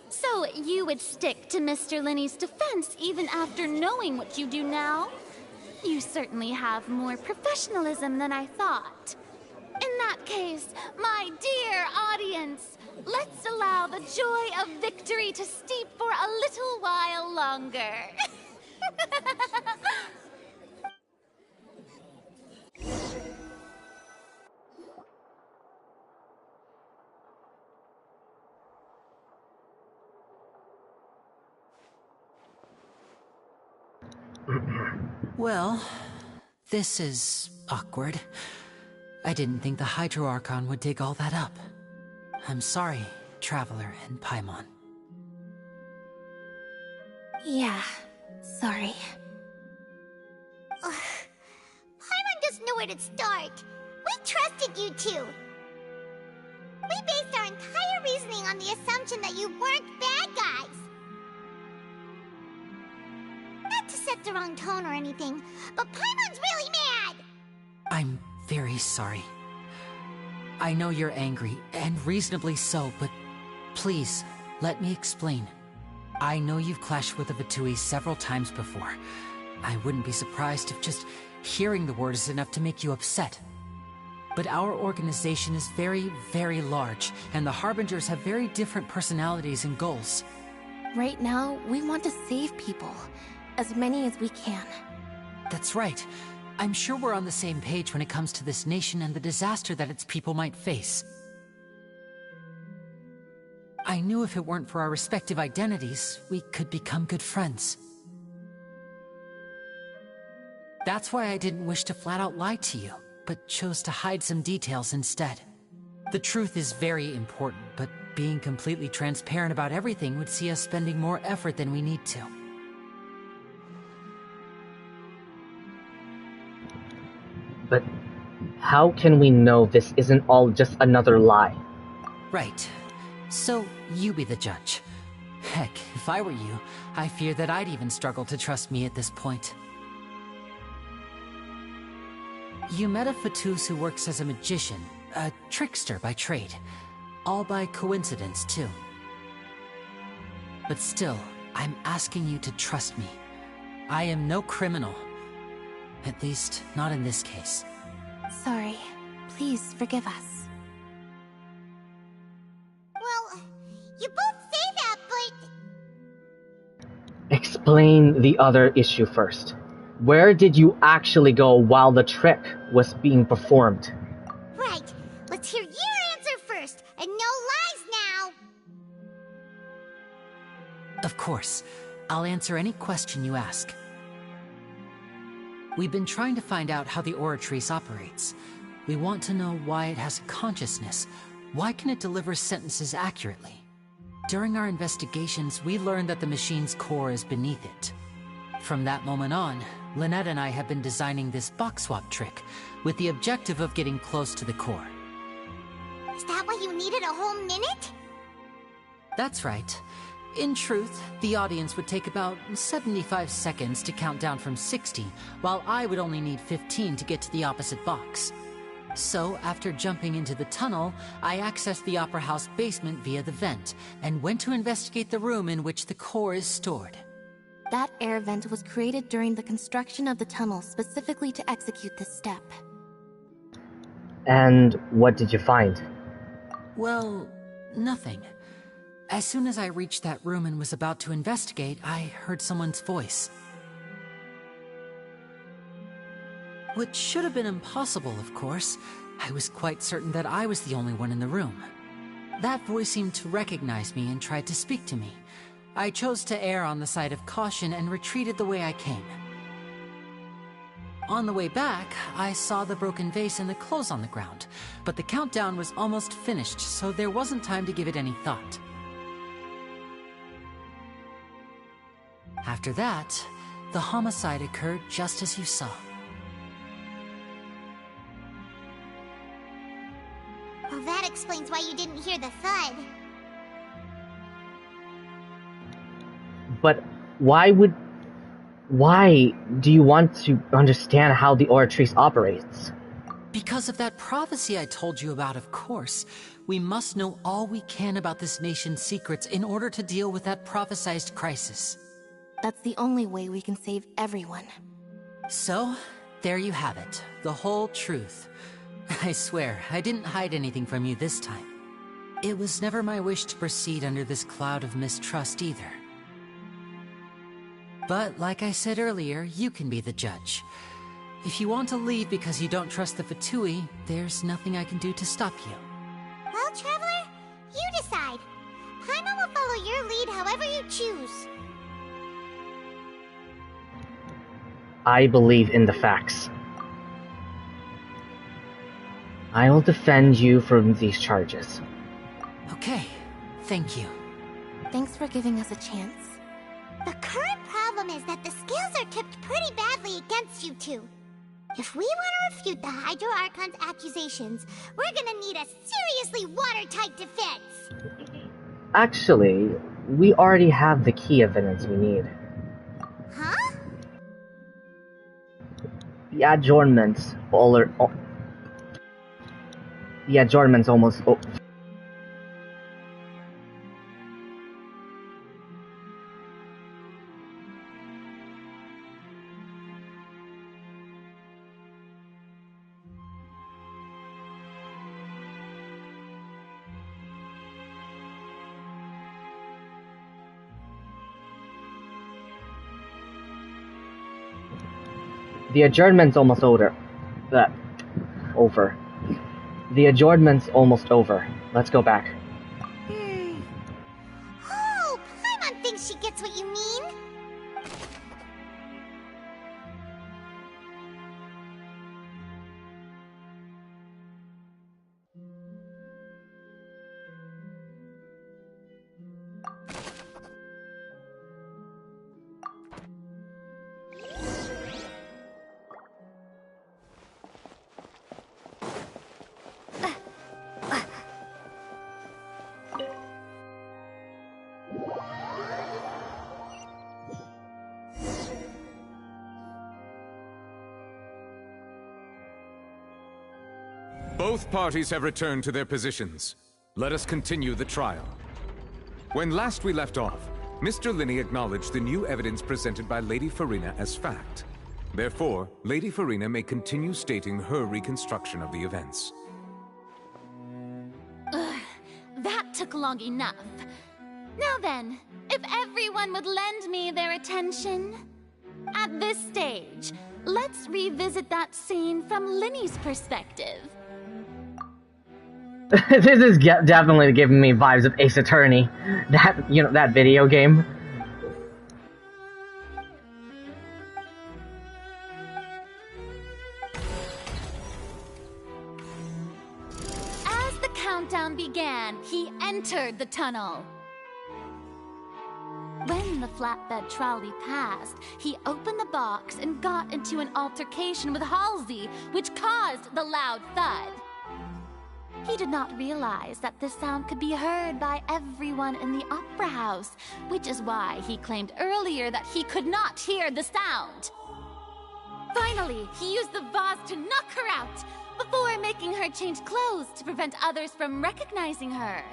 So you would stick to Mr. Linney's defense even after knowing what you do now? You certainly have more professionalism than I thought. In that case, my dear audience, let's allow the joy of victory to steep for a little while longer. Well, this is awkward. I didn't think the Hydro Archon would dig all that up. I'm sorry, Traveler and Paimon. Yeah, sorry. Paimon doesn't know where to start. We trusted you two. We based our entire reasoning on the assumption that you weren't bad guys. Not to set the wrong tone or anything, but Paimon's really mad! I'm very sorry. I know you're angry, and reasonably so, but please, let me explain. I know you've clashed with the Fatui several times before. I wouldn't be surprised if just hearing the word is enough to make you upset. But our organization is very, very large, and the Harbingers have very different personalities and goals. Right now, we want to save people. As many as we can. That's right. I'm sure we're on the same page when it comes to this nation and the disaster that its people might face. I knew if it weren't for our respective identities, we could become good friends. That's why I didn't wish to flat out lie to you, but chose to hide some details instead. The truth is very important, but being completely transparent about everything would see us spending more effort than we need to. But how can we know this isn't all just another lie? Right. So, you be the judge. Heck, if I were you, I fear that I'd even struggle to trust me at this point. You met a Fatus who works as a magician, a trickster by trade. All by coincidence, too. But still, I'm asking you to trust me. I am no criminal. At least, not in this case. Sorry. Please forgive us. Well, you both say that, but... Explain the other issue first. Where did you actually go while the trick was being performed? Right. Let's hear your answer first, and no lies now. Of course. I'll answer any question you ask. We've been trying to find out how the Oratrice operates. We want to know why it has a consciousness. Why can it deliver sentences accurately? During our investigations, we learned that the machine's core is beneath it. From that moment on, Lynette and I have been designing this box swap trick, with the objective of getting close to the core. Is that why you needed a whole minute? That's right. In truth, the audience would take about 75 seconds to count down from 60, while I would only need 15 to get to the opposite box. So, after jumping into the tunnel, I accessed the Opera House basement via the vent, and went to investigate the room in which the core is stored. That air vent was created during the construction of the tunnel specifically to execute this step. And what did you find? Well, nothing. As soon as I reached that room and was about to investigate, I heard someone's voice. Which should have been impossible, of course. I was quite certain that I was the only one in the room. That voice seemed to recognize me and tried to speak to me. I chose to err on the side of caution and retreated the way I came. On the way back, I saw the broken vase and the clothes on the ground, but the countdown was almost finished, so there wasn't time to give it any thought. After that, the homicide occurred just as you saw. Well, that explains why you didn't hear the thud. But why do you want to understand how the Oratrice operates? Because of that prophecy I told you about, of course. We must know all we can about this nation's secrets in order to deal with that prophesized crisis. That's the only way we can save everyone. So, there you have it. The whole truth. I swear, I didn't hide anything from you this time. It was never my wish to proceed under this cloud of mistrust either. But, like I said earlier, you can be the judge. If you want to leave because you don't trust the Fatui, there's nothing I can do to stop you. Well, Traveler, you decide. Paimon will follow your lead however you choose. I believe in the facts. I will defend you from these charges. Okay, thank you. Thanks for giving us a chance. The current problem is that the scales are tipped pretty badly against you two. If we want to refute the Hydro Archon's accusations, we're gonna need a seriously watertight defense. Actually, we already have the key evidence we need. Huh? The adjournments almost... Oh. The adjournment's almost over. The adjournment's almost over. Let's go back. Oh, Paimon thinks she gets what you mean. Both parties have returned to their positions. Let us continue the trial. When last we left off, Mr. Linney acknowledged the new evidence presented by Lady Farina as fact. Therefore, Lady Farina may continue stating her reconstruction of the events. Ugh, that took long enough. Now then, if everyone would lend me their attention. At this stage, let's revisit that scene from Linney's perspective. This is definitely giving me vibes of Ace Attorney. That video game. As the countdown began, he entered the tunnel. When the flatbed trolley passed, he opened the box and got into an altercation with Halsey, which caused the loud thud. He did not realize that this sound could be heard by everyone in the opera house, which is why he claimed earlier that he could not hear the sound. Finally, he used the vase to knock her out, before making her change clothes to prevent others from recognizing her.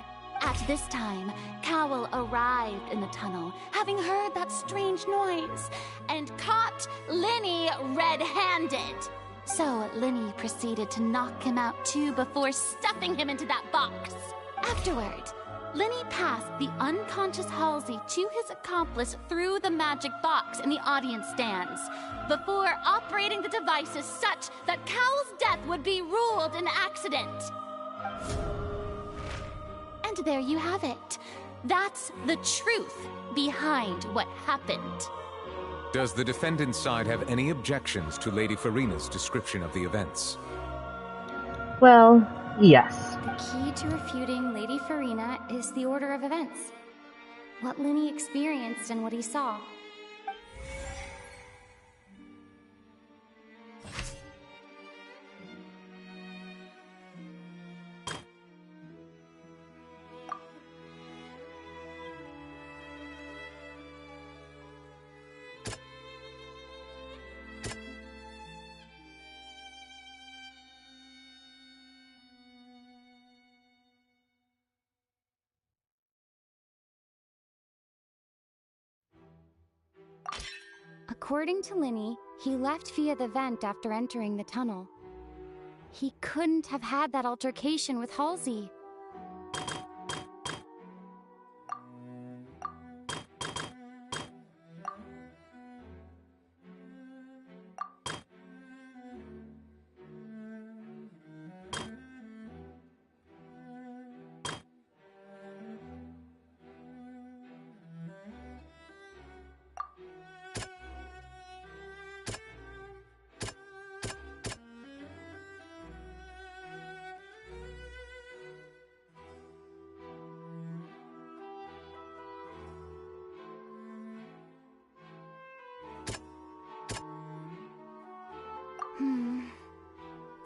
At this time, Cowell arrived in the tunnel, having heard that strange noise, and caught Linney red-handed. So Linney proceeded to knock him out too before stuffing him into that box. Afterward, Linney passed the unconscious Halsey to his accomplice through the magic box in the audience stands, before operating the devices such that Cowell's death would be ruled an accident. And there you have it. That's the truth behind what happened. Does the defendant's side have any objections to Lady Farina's description of the events? Well, yes. The key to refuting Lady Farina is the order of events. What Linney experienced and what he saw. According to Linney, he left via the vent after entering the tunnel. He couldn't have had that altercation with Halsey.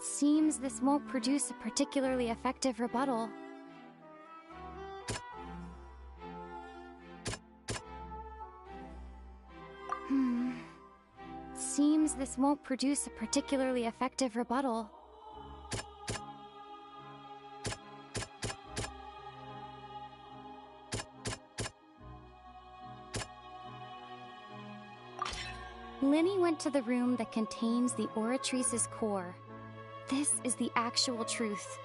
Seems this won't produce a particularly effective rebuttal. Seems this won't produce a particularly effective rebuttal. Linney went to the room that contains the Oratrice's core. This is the actual truth.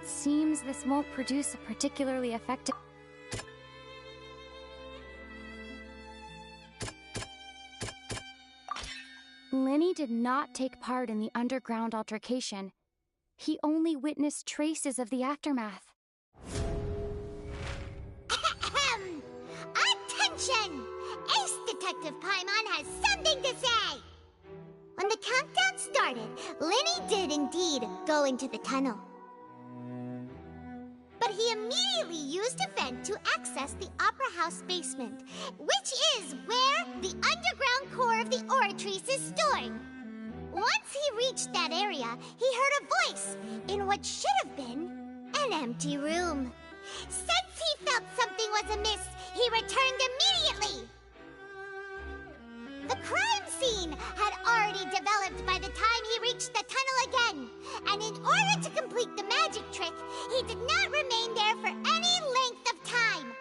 Seems this won't produce a particularly effective... Lenny did not take part in the underground altercation. He only witnessed traces of the aftermath. Attention! Ace Detective Paimon has something to say! When the countdown started, Lenny did indeed go into the tunnel. But he immediately used a vent to access the Opera House basement, which is where the underground core of the Oratrice is stored. Once he reached that area, he heard a voice in what should have been an empty room. Since he felt something was amiss, he returned immediately. The crime scene had already developed by the time he reached the tunnel again, and in order to complete the magic trick, he did not remain there for any length of time.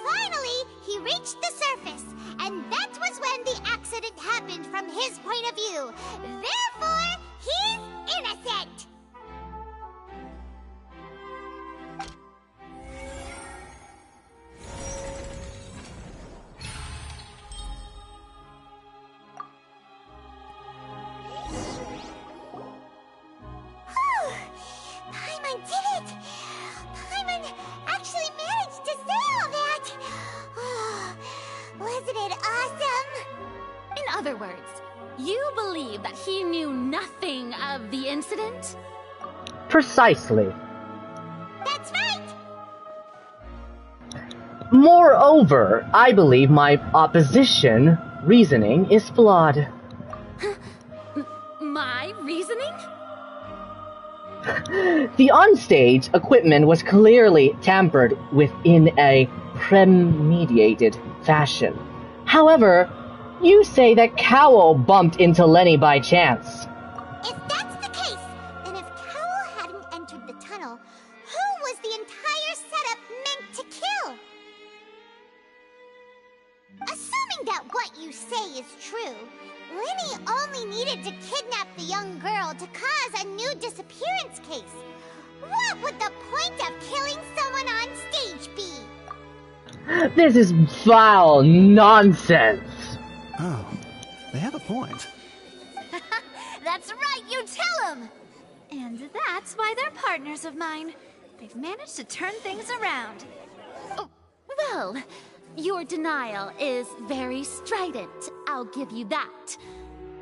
Finally, he reached the surface, and that was when the accident happened from his point of view. Therefore, he's innocent! Paimon did it! Paimon actually managed to say all that! Oh, wasn't it awesome? In other words, you believe that he knew nothing of the incident? Precisely. That's right! Moreover, I believe my opposition reasoning is flawed. My reasoning? The onstage equipment was clearly tampered with in a premeditated fashion. However, you say that Cowell bumped into Lenny by chance. If that's the case, then if Cowell hadn't entered the tunnel, who was the entire setup meant to kill? Assuming that what you say is true, Lenny only needed to kidnap the young girl to cause a new disappearance case. What would the point of killing someone on stage be? This is foul nonsense. Oh, they have a point. That's right, you tell them! And that's why they're partners of mine. They've managed to turn things around. Oh, well, your denial is very strident, I'll give you that.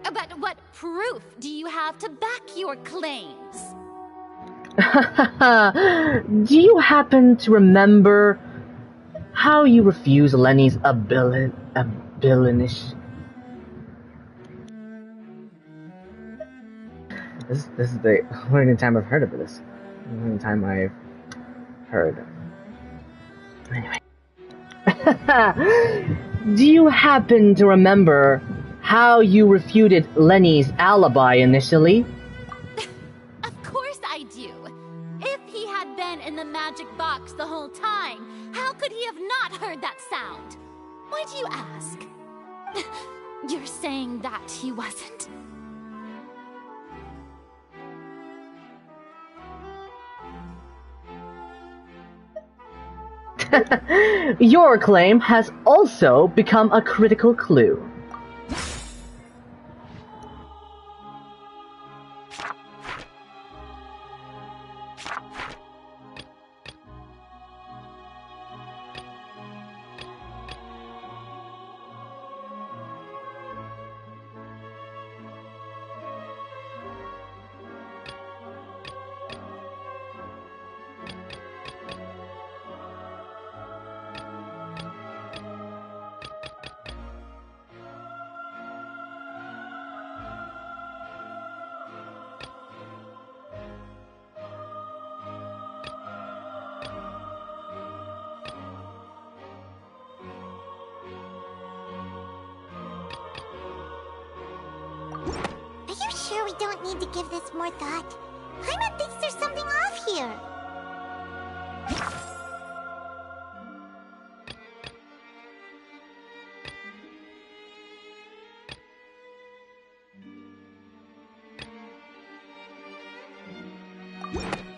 But what proof do you have to back your claims? Do you happen to remember how you refused Lenny's ability? This is the only time I've heard of this. The only time I've heard. Anyway. Do you happen to remember how you refuted Lenny's alibi initially? Of course I do. If he had been in the magic box the whole time, how could he have not heard that sound? Why do you ask? You're saying that he wasn't? Your claim has also become a critical clue. Are you sure we don't need to give this more thought? Paimon thinks there's something off here.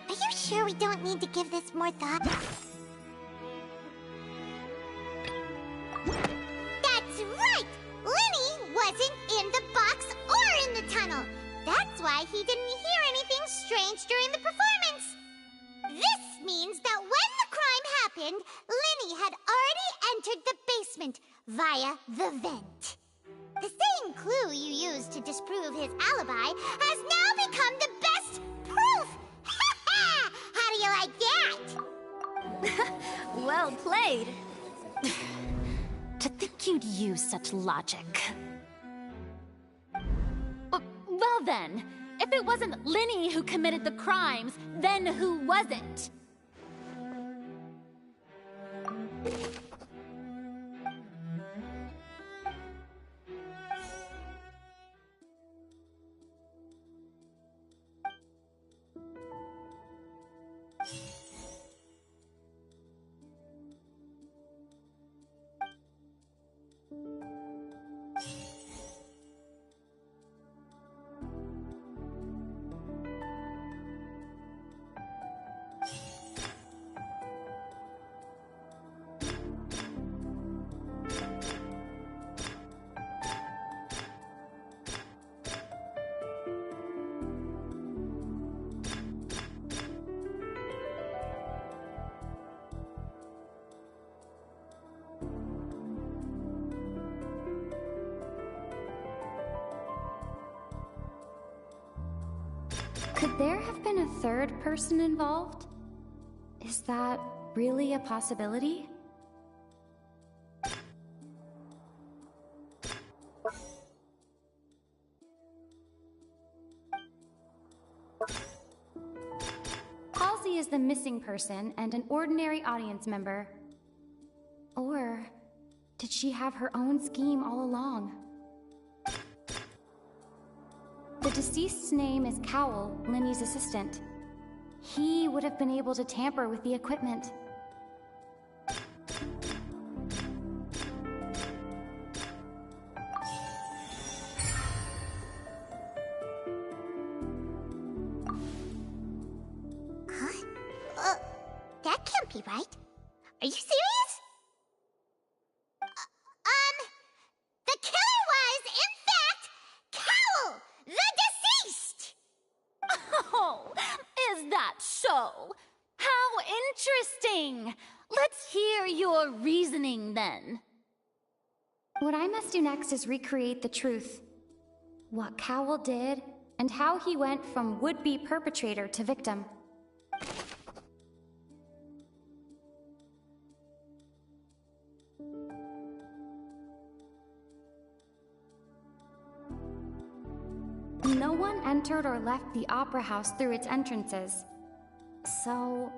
Are you sure we don't need to give this more thought? That's right! strange during the performance. This means that when the crime happened, Linny had already entered the basement via the vent. The same clue you used to disprove his alibi has now become the best proof! How do you like that? Well played. To think you'd use such logic. Well then, if it wasn't Linny who committed the crimes, then who was it? Could there have been a third person involved? Is that really a possibility? Halsey is the missing person and an ordinary audience member. Or did she have her own scheme all along? The deceased's name is Cowell, Linny's assistant. He would have been able to tamper with the equipment. Huh? That can't be right. Are you serious? The killer was, in fact, Cowell, the deceased! Oh, is that so? How interesting! Let's hear your reasoning then. What I must do next is recreate the truth. What Cowell did, and how he went from would-be perpetrator to victim. No one entered or left the Opera House through its entrances. So,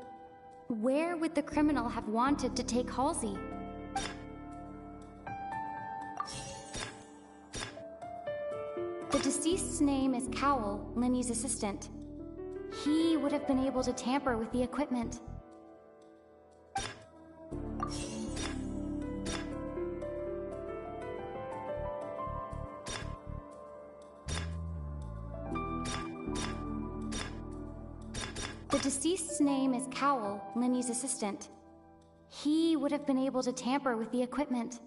where would the criminal have wanted to take Halsey? The deceased's name is Cowell, Linny's assistant. He would have been able to tamper with the equipment. The deceased's name is Cowell, Linny's assistant. He would have been able to tamper with the equipment.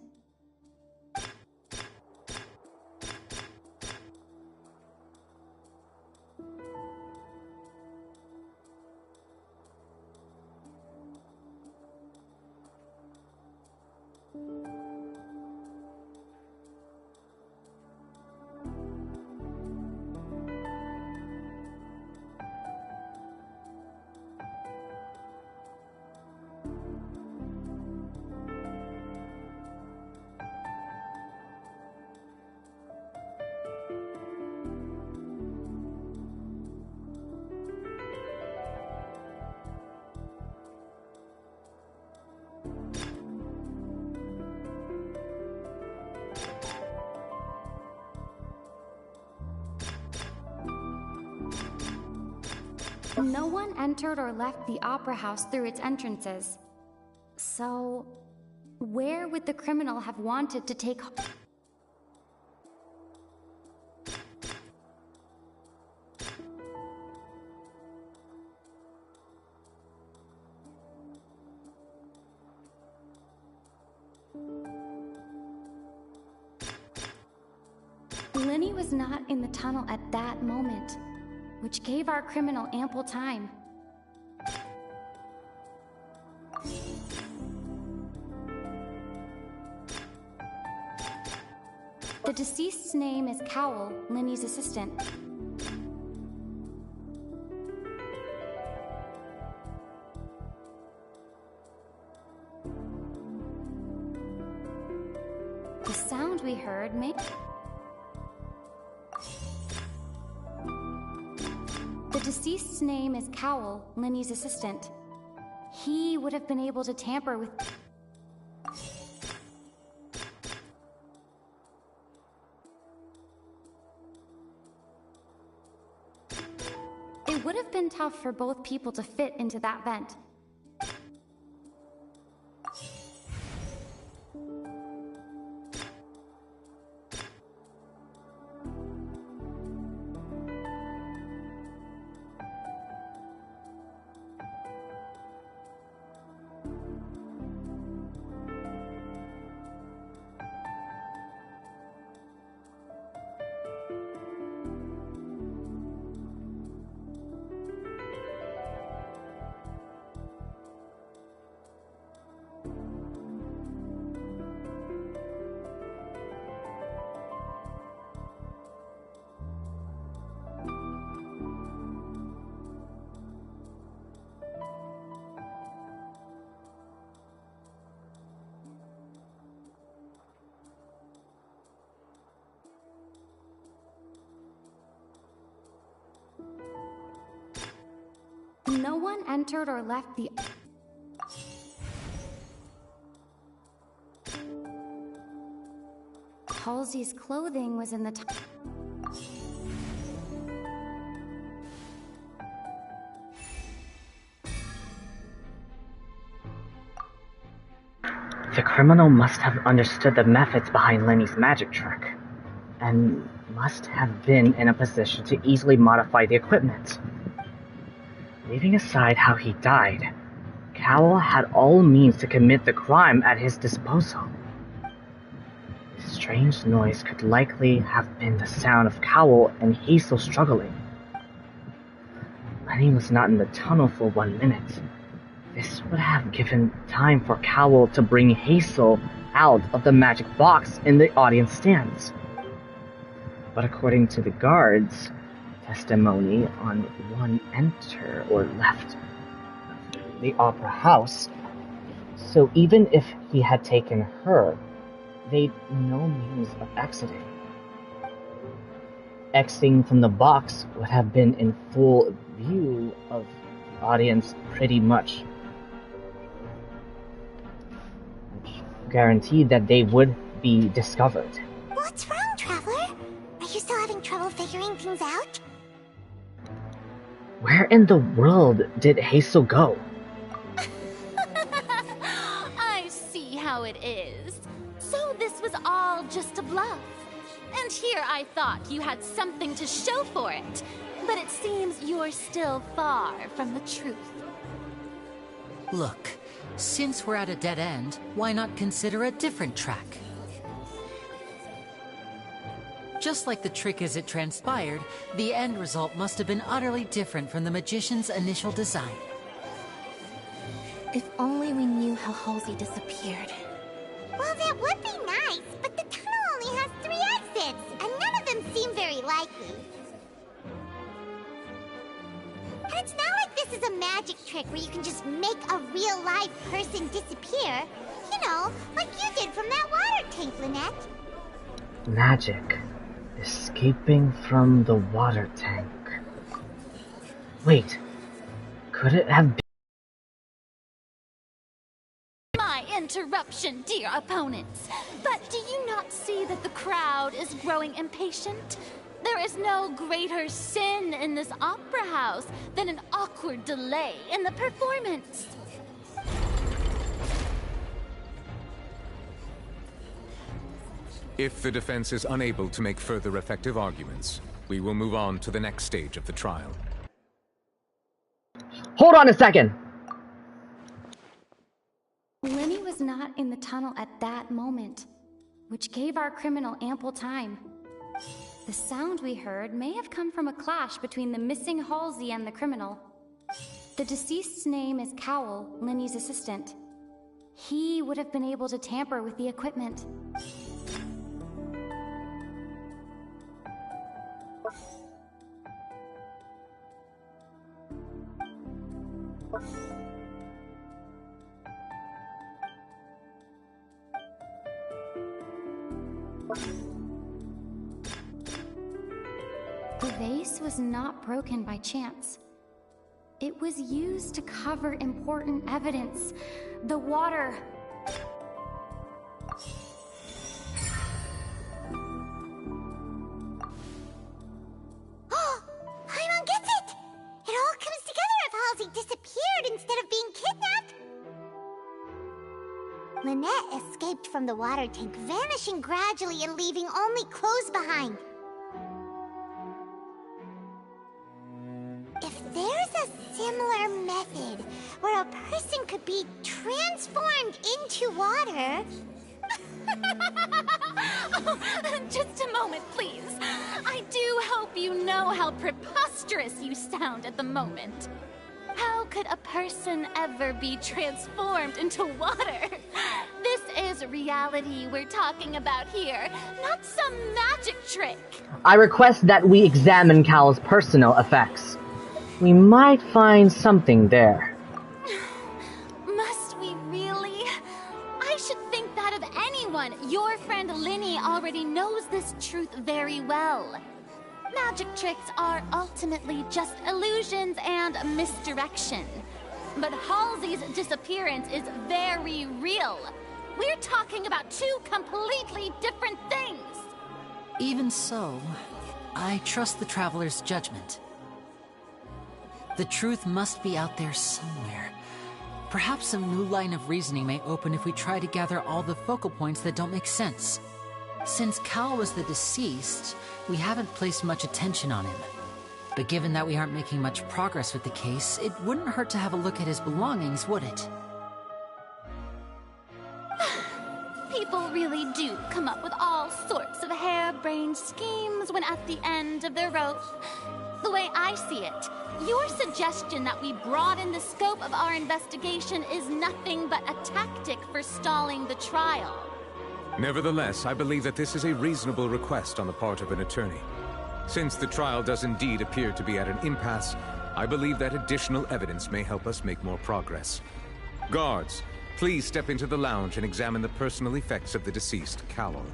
No one entered or left the Opera House through its entrances. So, where would the criminal have wanted to take... Linny was not in the tunnel at that moment. which gave our criminal ample time. The deceased's name is Cowell, Linny's assistant. The sound we heard made... The deceased's name is Cowell, Linny's assistant. He would have been able to tamper with... It would have been tough for both people to fit into that vent. No one entered or left the... Halsey's clothing was in the... The criminal must have understood the methods behind Lenny's magic trick, and must have been in a position to easily modify the equipment. Leaving aside how he died, Cowell had all means to commit the crime at his disposal. This strange noise could likely have been the sound of Cowell and Hazel struggling. Lenny was not in the tunnel for 1 minute. This would have given time for Cowell to bring Hazel out of the magic box in the audience stands. But according to the guards, testimony on one enter or left the opera house, so even if he had taken her, they'd no means of exiting. Exiting from the box would have been in full view of the audience, pretty much guaranteed that they would be discovered. What's wrong, Traveler? Are you still having trouble figuring things out? Where in the world did Hazel go? I see how it is. So this was all just a bluff. And here I thought you had something to show for it. But it seems you're still far from the truth. Look, since we're at a dead end, why not consider a different track? Just like the trick as it transpired, the end result must have been utterly different from the magician's initial design. If only we knew how Halsey disappeared. Well, that would be nice, but the tunnel only has 3 exits, and none of them seem very likely. And it's not like this is a magic trick where you can just make a real live person disappear. You know, like you did from that water tank, Lynette. Magic. Escaping from the water tank. Wait, could it have been... My interruption, dear opponents. But do you not see that the crowd is growing impatient? There is no greater sin in this opera house than an awkward delay in the performance. If the defense is unable to make further effective arguments, we will move on to the next stage of the trial. Hold on a second! Lenny was not in the tunnel at that moment, which gave our criminal ample time. The sound we heard may have come from a clash between the missing Halsey and the criminal. The deceased's name is Cowell, Linny's assistant. He would have been able to tamper with the equipment. The vase was not broken by chance. It was used to cover important evidence. The water. Oh, Paimon gets it! It all comes together if Halsey disappeared instead of being kidnapped. Lynette escaped from the water tank, vanishing gradually and leaving only clothes behind. If there's a similar method where a person could be transformed into water... Oh, just a moment, please. I do hope you know how preposterous you sound at the moment. How could a person ever be transformed into water? This is reality we're talking about here, not some magic trick. I request that we examine Cal's personal effects. We might find something there. Must we really? I should think that of anyone. Your friend Linny already knows this truth very well. Magic tricks are ultimately just illusions and misdirection. But Halsey's disappearance is very real. We're talking about two completely different things. Even so, I trust the Traveler's judgment. The truth must be out there somewhere. Perhaps some new line of reasoning may open if we try to gather all the focal points that don't make sense. Since Cal was the deceased, we haven't placed much attention on him. But given that we aren't making much progress with the case, it wouldn't hurt to have a look at his belongings, would it? People really do come up with all sorts of harebrained schemes when at the end of their rope. The way I see it, your suggestion that we broaden the scope of our investigation is nothing but a tactic for stalling the trial. Nevertheless, I believe that this is a reasonable request on the part of an attorney. Since the trial does indeed appear to be at an impasse, I believe that additional evidence may help us make more progress. Guards, please step into the lounge and examine the personal effects of the deceased, Callum.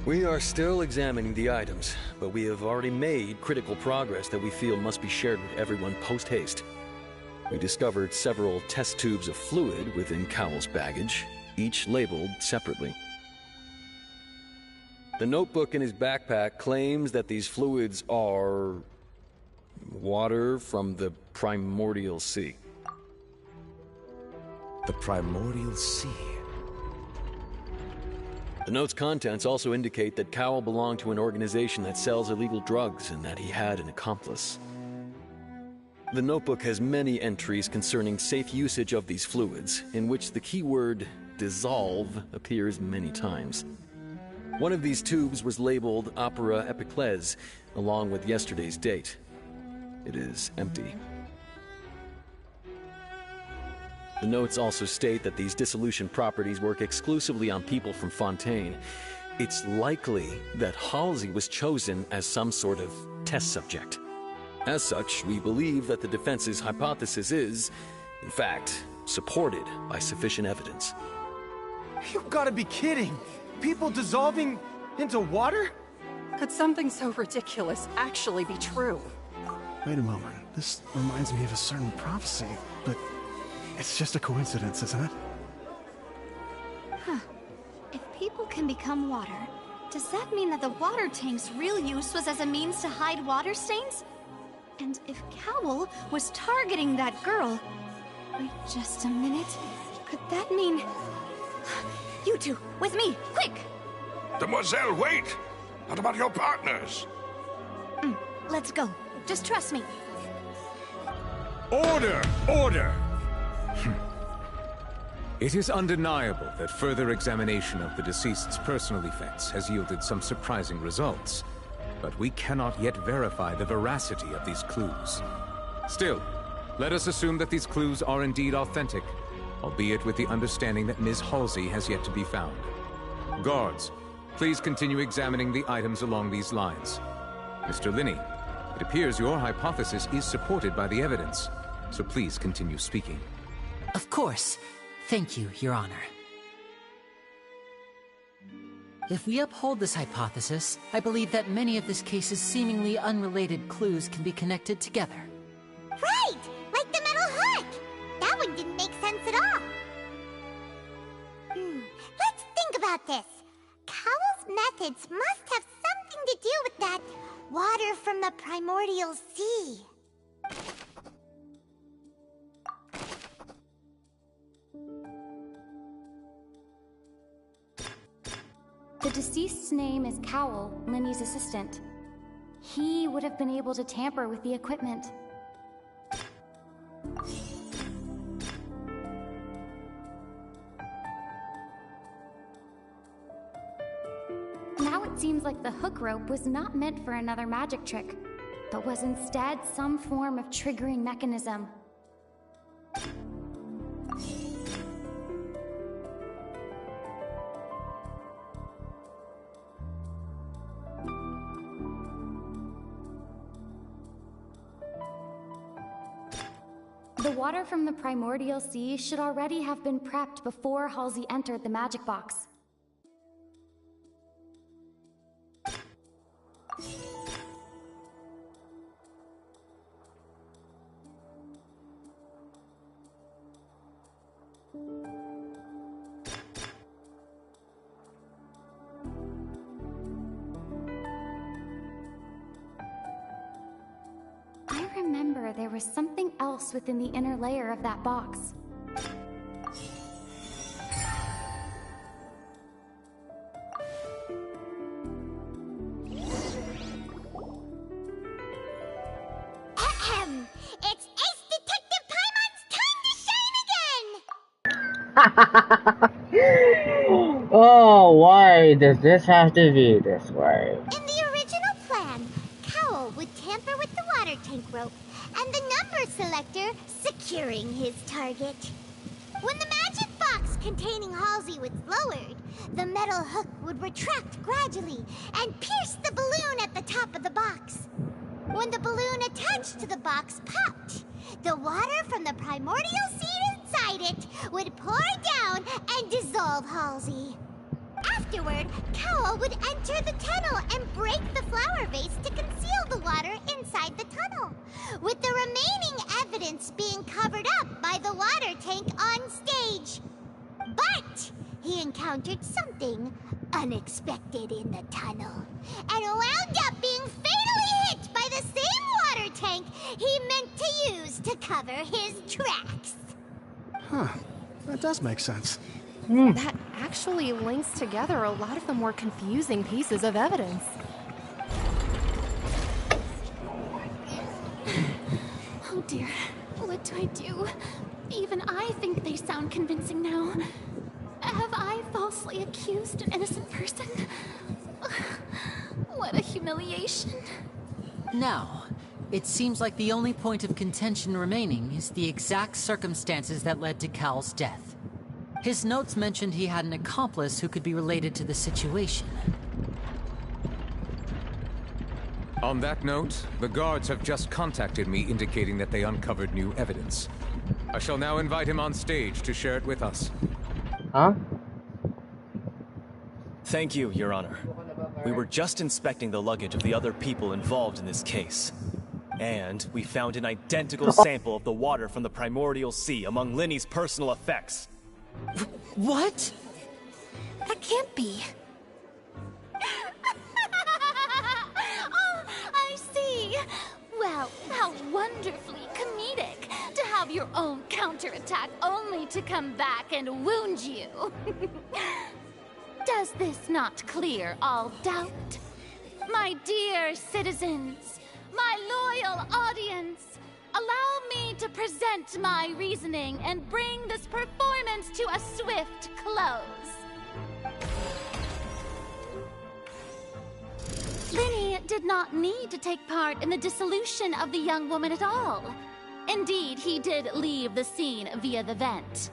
We are still examining the items, but we have already made critical progress that we feel must be shared with everyone post-haste. We discovered several test tubes of fluid within Cowell's baggage, each labeled separately. The notebook in his backpack claims that these fluids are... water from the Primordial Sea. The Primordial Sea? The note's contents also indicate that Cowell belonged to an organization that sells illegal drugs and that he had an accomplice. The notebook has many entries concerning safe usage of these fluids, in which the keyword dissolve appears many times. One of these tubes was labeled Opera Epiclese, along with yesterday's date. It is empty. The notes also state that these dissolution properties work exclusively on people from Fontaine. It's likely that Halsey was chosen as some sort of test subject. As such, we believe that the defense's hypothesis is, in fact, supported by sufficient evidence. You've got to be kidding! People dissolving into water? Could something so ridiculous actually be true? Wait a moment. This reminds me of a certain prophecy, but it's just a coincidence, isn't it? Huh. If people can become water, does that mean that the water tank's real use was as a means to hide water stains? And if Cowell was targeting that girl... Wait just a minute. Could that mean... You two, with me, quick! Demoiselle, wait! What about your partners? Let's go. Just trust me. Order! Order! It is undeniable that further examination of the deceased's personal effects has yielded some surprising results, but we cannot yet verify the veracity of these clues. Still, let us assume that these clues are indeed authentic, albeit with the understanding that Ms. Halsey has yet to be found. Guards, please continue examining the items along these lines. Mr. Linney, it appears your hypothesis is supported by the evidence, so please continue speaking. Of course. Thank you, Your Honor. If we uphold this hypothesis, I believe that many of this case's seemingly unrelated clues can be connected together. Right! Like the metal hook! That one didn't make sense at all. Let's think about this. Cowell's methods must have something to do with that water from the primordial sea. The deceased's name is Cowell, Linny's assistant. He would have been able to tamper with the equipment. Now it seems like the hook rope was not meant for another magic trick, but was instead some form of triggering mechanism. The water from the primordial sea should already have been prepped before Halsey entered the magic box. I remember there was something else within the inner layer of that box. Ahem! It's Ace Detective Paimon's time to shine again! Oh, why does this have to be this way? In the original plan, Cowell would tamper with the water tank rope and the number selector securing his target. When the magic box containing Halsey was lowered, the metal hook would retract gradually and pierce the balloon at the top of the box. When the balloon attached to the box popped, the water from the primordial seed inside it would pour down and dissolve Halsey. Afterward, Cowell would enter the tunnel and break the flower vase to conceal the water inside the tunnel, with the remaining evidence being covered up by the water tank on stage. But he encountered something unexpected in the tunnel, and wound up being fatally hit by the same water tank he meant to use to cover his tracks. Huh. That does make sense. That actually links together a lot of the more confusing pieces of evidence. Oh dear, what do I do? Even I think they sound convincing now. Have I falsely accused an innocent person? What a humiliation. Now, it seems like the only point of contention remaining is the exact circumstances that led to Cal's death. His notes mentioned he had an accomplice who could be related to the situation. On that note, the guards have just contacted me indicating that they uncovered new evidence. I shall now invite him on stage to share it with us. Huh? Thank you, Your Honor. We were just inspecting the luggage of the other people involved in this case. And we found an identical sample of the water from the primordial sea among Linny's personal effects. What? That can't be. Oh, I see. Well, how wonderfully comedic to have your own counterattack only to come back and wound you. Does this not clear all doubt? My dear citizens, my loyal audience, allow me to present my reasoning and bring this performance to a swift close. Linny did not need to take part in the dissolution of the young woman at all. Indeed, he did leave the scene via the vent.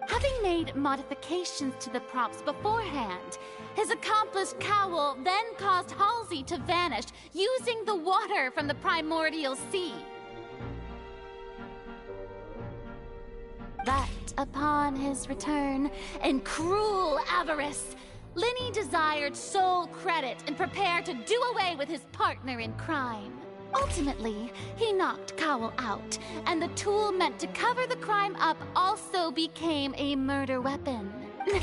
Having made modifications to the props beforehand, his accomplice Cowl then caused Halsey to vanish using the water from the primordial sea. But upon his return, in cruel avarice, Linny desired sole credit and prepared to do away with his partner in crime. Ultimately, he knocked Cowl out, and the tool meant to cover the crime up also became a murder weapon.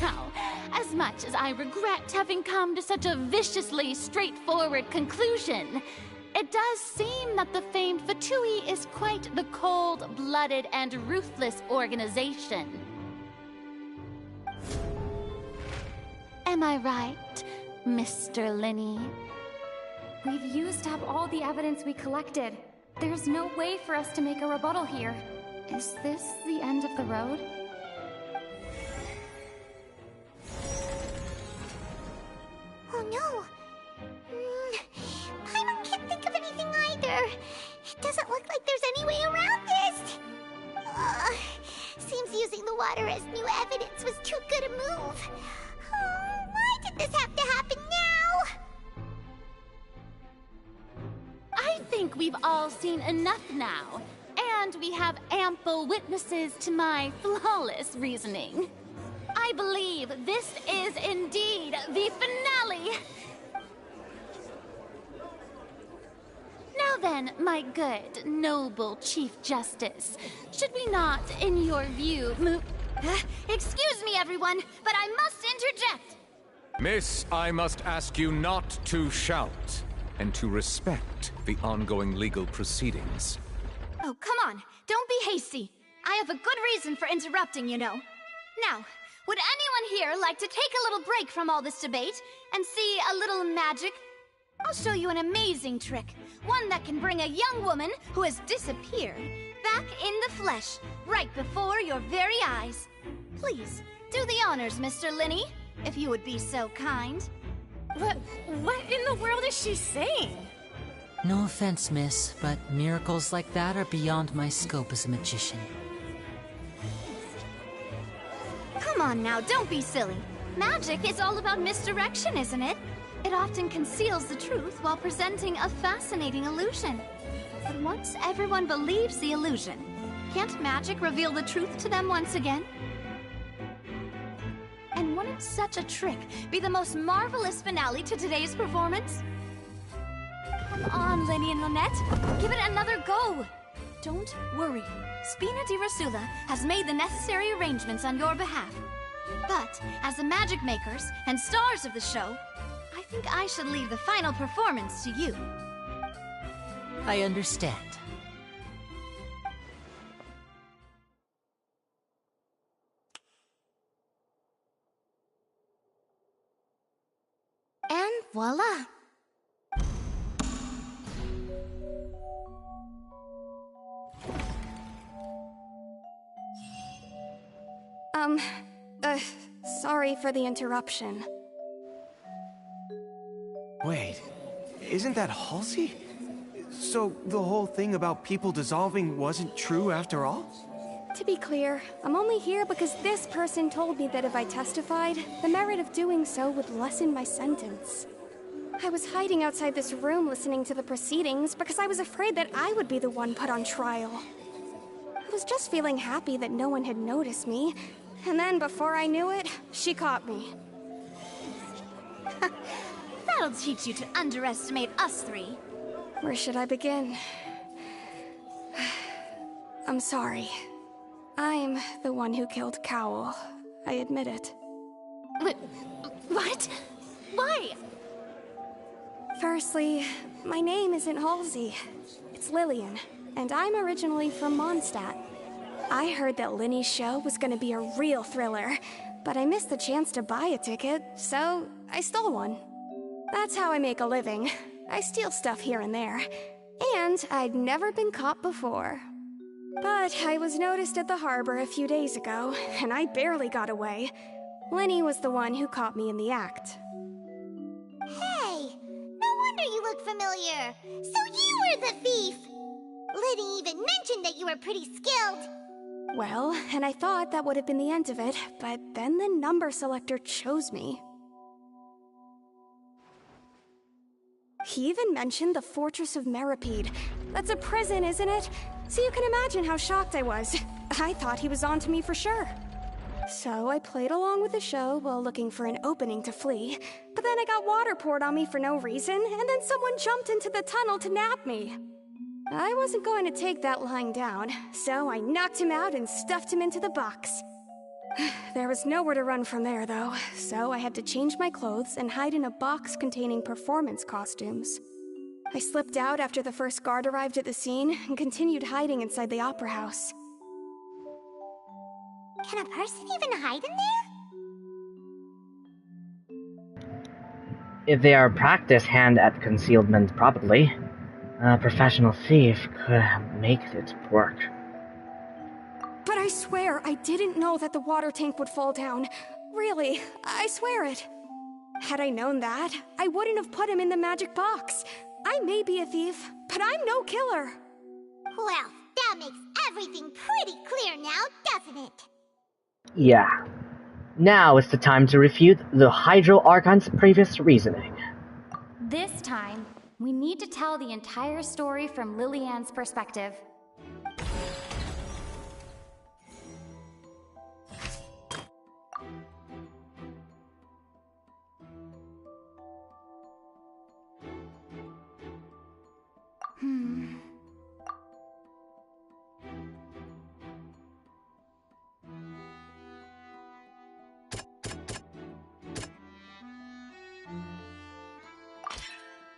Now, as much as I regret having come to such a viciously straightforward conclusion, it does seem that the famed Fatui is quite the cold-blooded and ruthless organization. Am I right, Mr. Linny? We've used up all the evidence we collected. There's no way for us to make a rebuttal here. Is this the end of the road? Oh no! Paimon can't think of anything either. It doesn't look like there's any way around this. Seems using the water as new evidence was too good a move. Why did this have to happen now? I think we've all seen enough now, and we have ample witnesses to my flawless reasoning. I believe this is indeed the finale. Now then, my good, noble Chief Justice, should we not, in your view, move... Excuse me, everyone, but I must interject. Miss, I must ask you not to shout, and to respect the ongoing legal proceedings. Oh, come on. Don't be hasty. I have a good reason for interrupting, you know. Now, would anyone here like to take a little break from all this debate and see a little magic? I'll show you an amazing trick. One that can bring a young woman who has disappeared back in the flesh, right before your very eyes. Please, do the honors, Mr. Linny, if you would be so kind. What in the world is she saying? No offense, miss, but miracles like that are beyond my scope as a magician. Come on now, don't be silly. Magic is all about misdirection, isn't it? It often conceals the truth while presenting a fascinating illusion. But once everyone believes the illusion, can't magic reveal the truth to them once again? And wouldn't such a trick be the most marvelous finale to today's performance? Come on, Linny and Lynette. Give it another go. Don't worry. Spina di Rasula has made the necessary arrangements on your behalf. But, as the magic makers and stars of the show, I think I should leave the final performance to you. I understand. And voila! Sorry for the interruption. Wait, isn't that Halsey? So the whole thing about people dissolving wasn't true after all? To be clear, I'm only here because this person told me that if I testified, the merit of doing so would lessen my sentence. I was hiding outside this room listening to the proceedings because I was afraid that I would be the one put on trial. I was just feeling happy that no one had noticed me, and then before I knew it, she caught me. That'll teach you to underestimate us three. Where should I begin? I'm sorry. I'm the one who killed Cowl. I admit it. What? Why? Firstly, my name isn't Halsey. It's Lillian, and I'm originally from Mondstadt. I heard that Linny's show was gonna be a real thriller, but I missed the chance to buy a ticket, so I stole one. That's how I make a living. I steal stuff here and there. And I'd never been caught before. But I was noticed at the harbor a few days ago, and I barely got away. Lenny was the one who caught me in the act. Hey, no wonder you look familiar. So you were the thief. Liddy even mentioned that you were pretty skilled. Well, and I thought that would have been the end of it, but then the number selector chose me. He even mentioned the Fortress of Meripede. That's a prison, isn't it? So you can imagine how shocked I was. I thought he was onto me for sure. So I played along with the show while looking for an opening to flee, but then I got water poured on me for no reason, and then someone jumped into the tunnel to nab me. I wasn't going to take that lying down, so I knocked him out and stuffed him into the box. There was nowhere to run from there, though, so I had to change my clothes and hide in a box containing performance costumes. I slipped out after the first guard arrived at the scene and continued hiding inside the opera house. Can a person even hide in there? If they are a practiced hand at concealment, probably. A professional thief could make it work. But I swear, I didn't know that the water tank would fall down. Really, I swear it. Had I known that, I wouldn't have put him in the magic box. I may be a thief, but I'm no killer. Well, that makes everything pretty clear now, doesn't it? Yeah. Now is the time to refute the Hydro Archon's previous reasoning. This time, we need to tell the entire story from Lillian's perspective.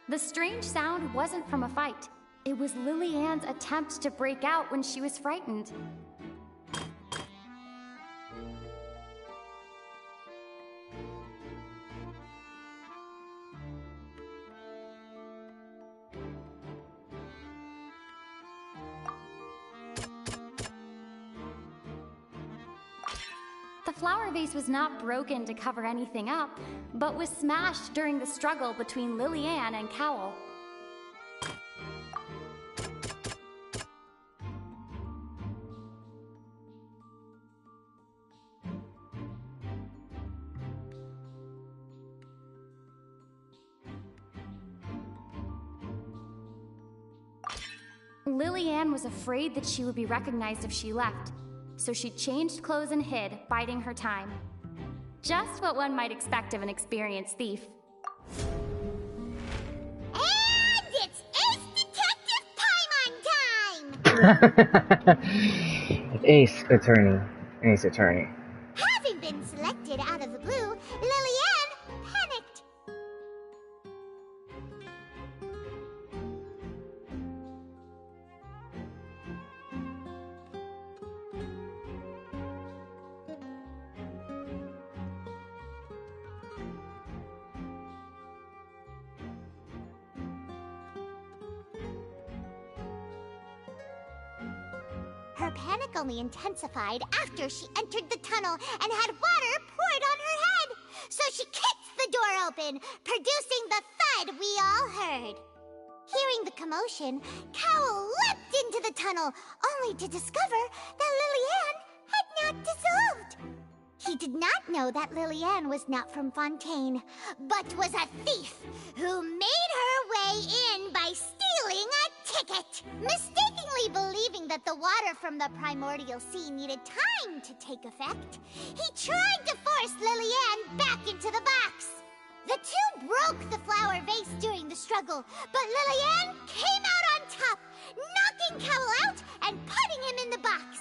The strange sound wasn't from a fight. It was Lillian's attempt to break out when she was frightened. The flower vase was not broken to cover anything up, but was smashed during the struggle between Lillian and Cowell. Lillian was afraid that she would be recognized if she left, so she changed clothes and hid, biding her time. Just what one might expect of an experienced thief. And it's Ace Detective Paimon time! Ace Attorney. Having been selected out of the blue, Lillian panicked. Her panic only intensified after she entered the tunnel and had water poured on her head. So she kicked the door open, producing the thud we all heard. Hearing the commotion, Cowell leapt into the tunnel, only to discover that Lillian had not dissolved. He did not know that Lillian was not from Fontaine, but was a thief who made her way in by stealing a ticket. Mistakenly believing that the water from the primordial sea needed time to take effect, he tried to force Lillian back into the box. The two broke the flower vase during the struggle, but Lillian came out on top, knocking Cowell out and putting him in the box.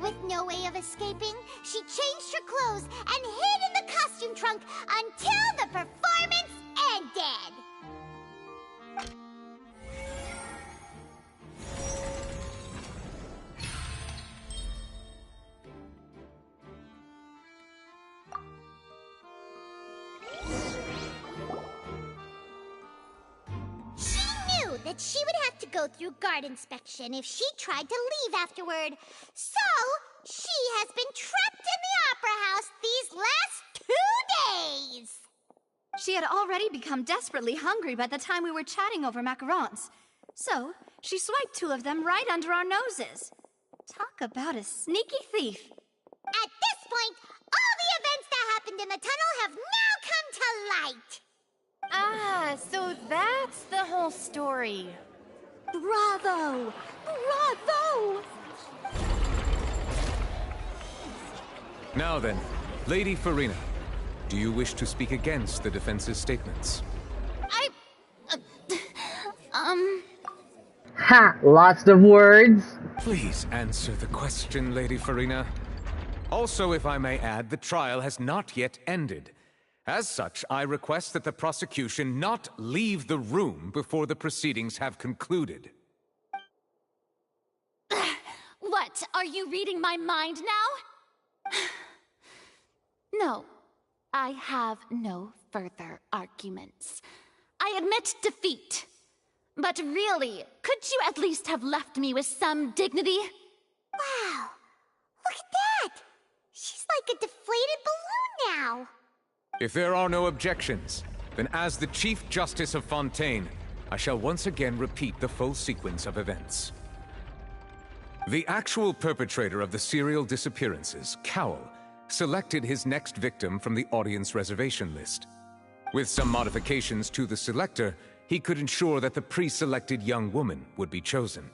With no way of escaping, she changed her clothes and hid in the costume trunk until the performance ended. that she would have to go through guard inspection if she tried to leave afterward. So, she has been trapped in the Opera House these last 2 days! She had already become desperately hungry by the time we were chatting over macarons. So, she swiped 2 of them right under our noses. Talk about a sneaky thief. At this point, all the events that happened in the tunnel have now come to light! Ah, so that's the whole story. Bravo! Bravo! Now then, Lady Farina, do you wish to speak against the defense's statements? Ha! Lots of words! Please answer the question, Lady Farina. Also, if I may add, the trial has not yet ended. As such, I request that the prosecution not leave the room before the proceedings have concluded. What? Are you reading my mind now? No, I have no further arguments. I admit defeat. But really, could you at least have left me with some dignity? Wow, look at that! She's like a deflated balloon now! If there are no objections, then as the Chief Justice of Fontaine, I shall once again repeat the full sequence of events. The actual perpetrator of the serial disappearances, Cowell, selected his next victim from the audience reservation list. With some modifications to the selector, he could ensure that the pre-selected young woman would be chosen.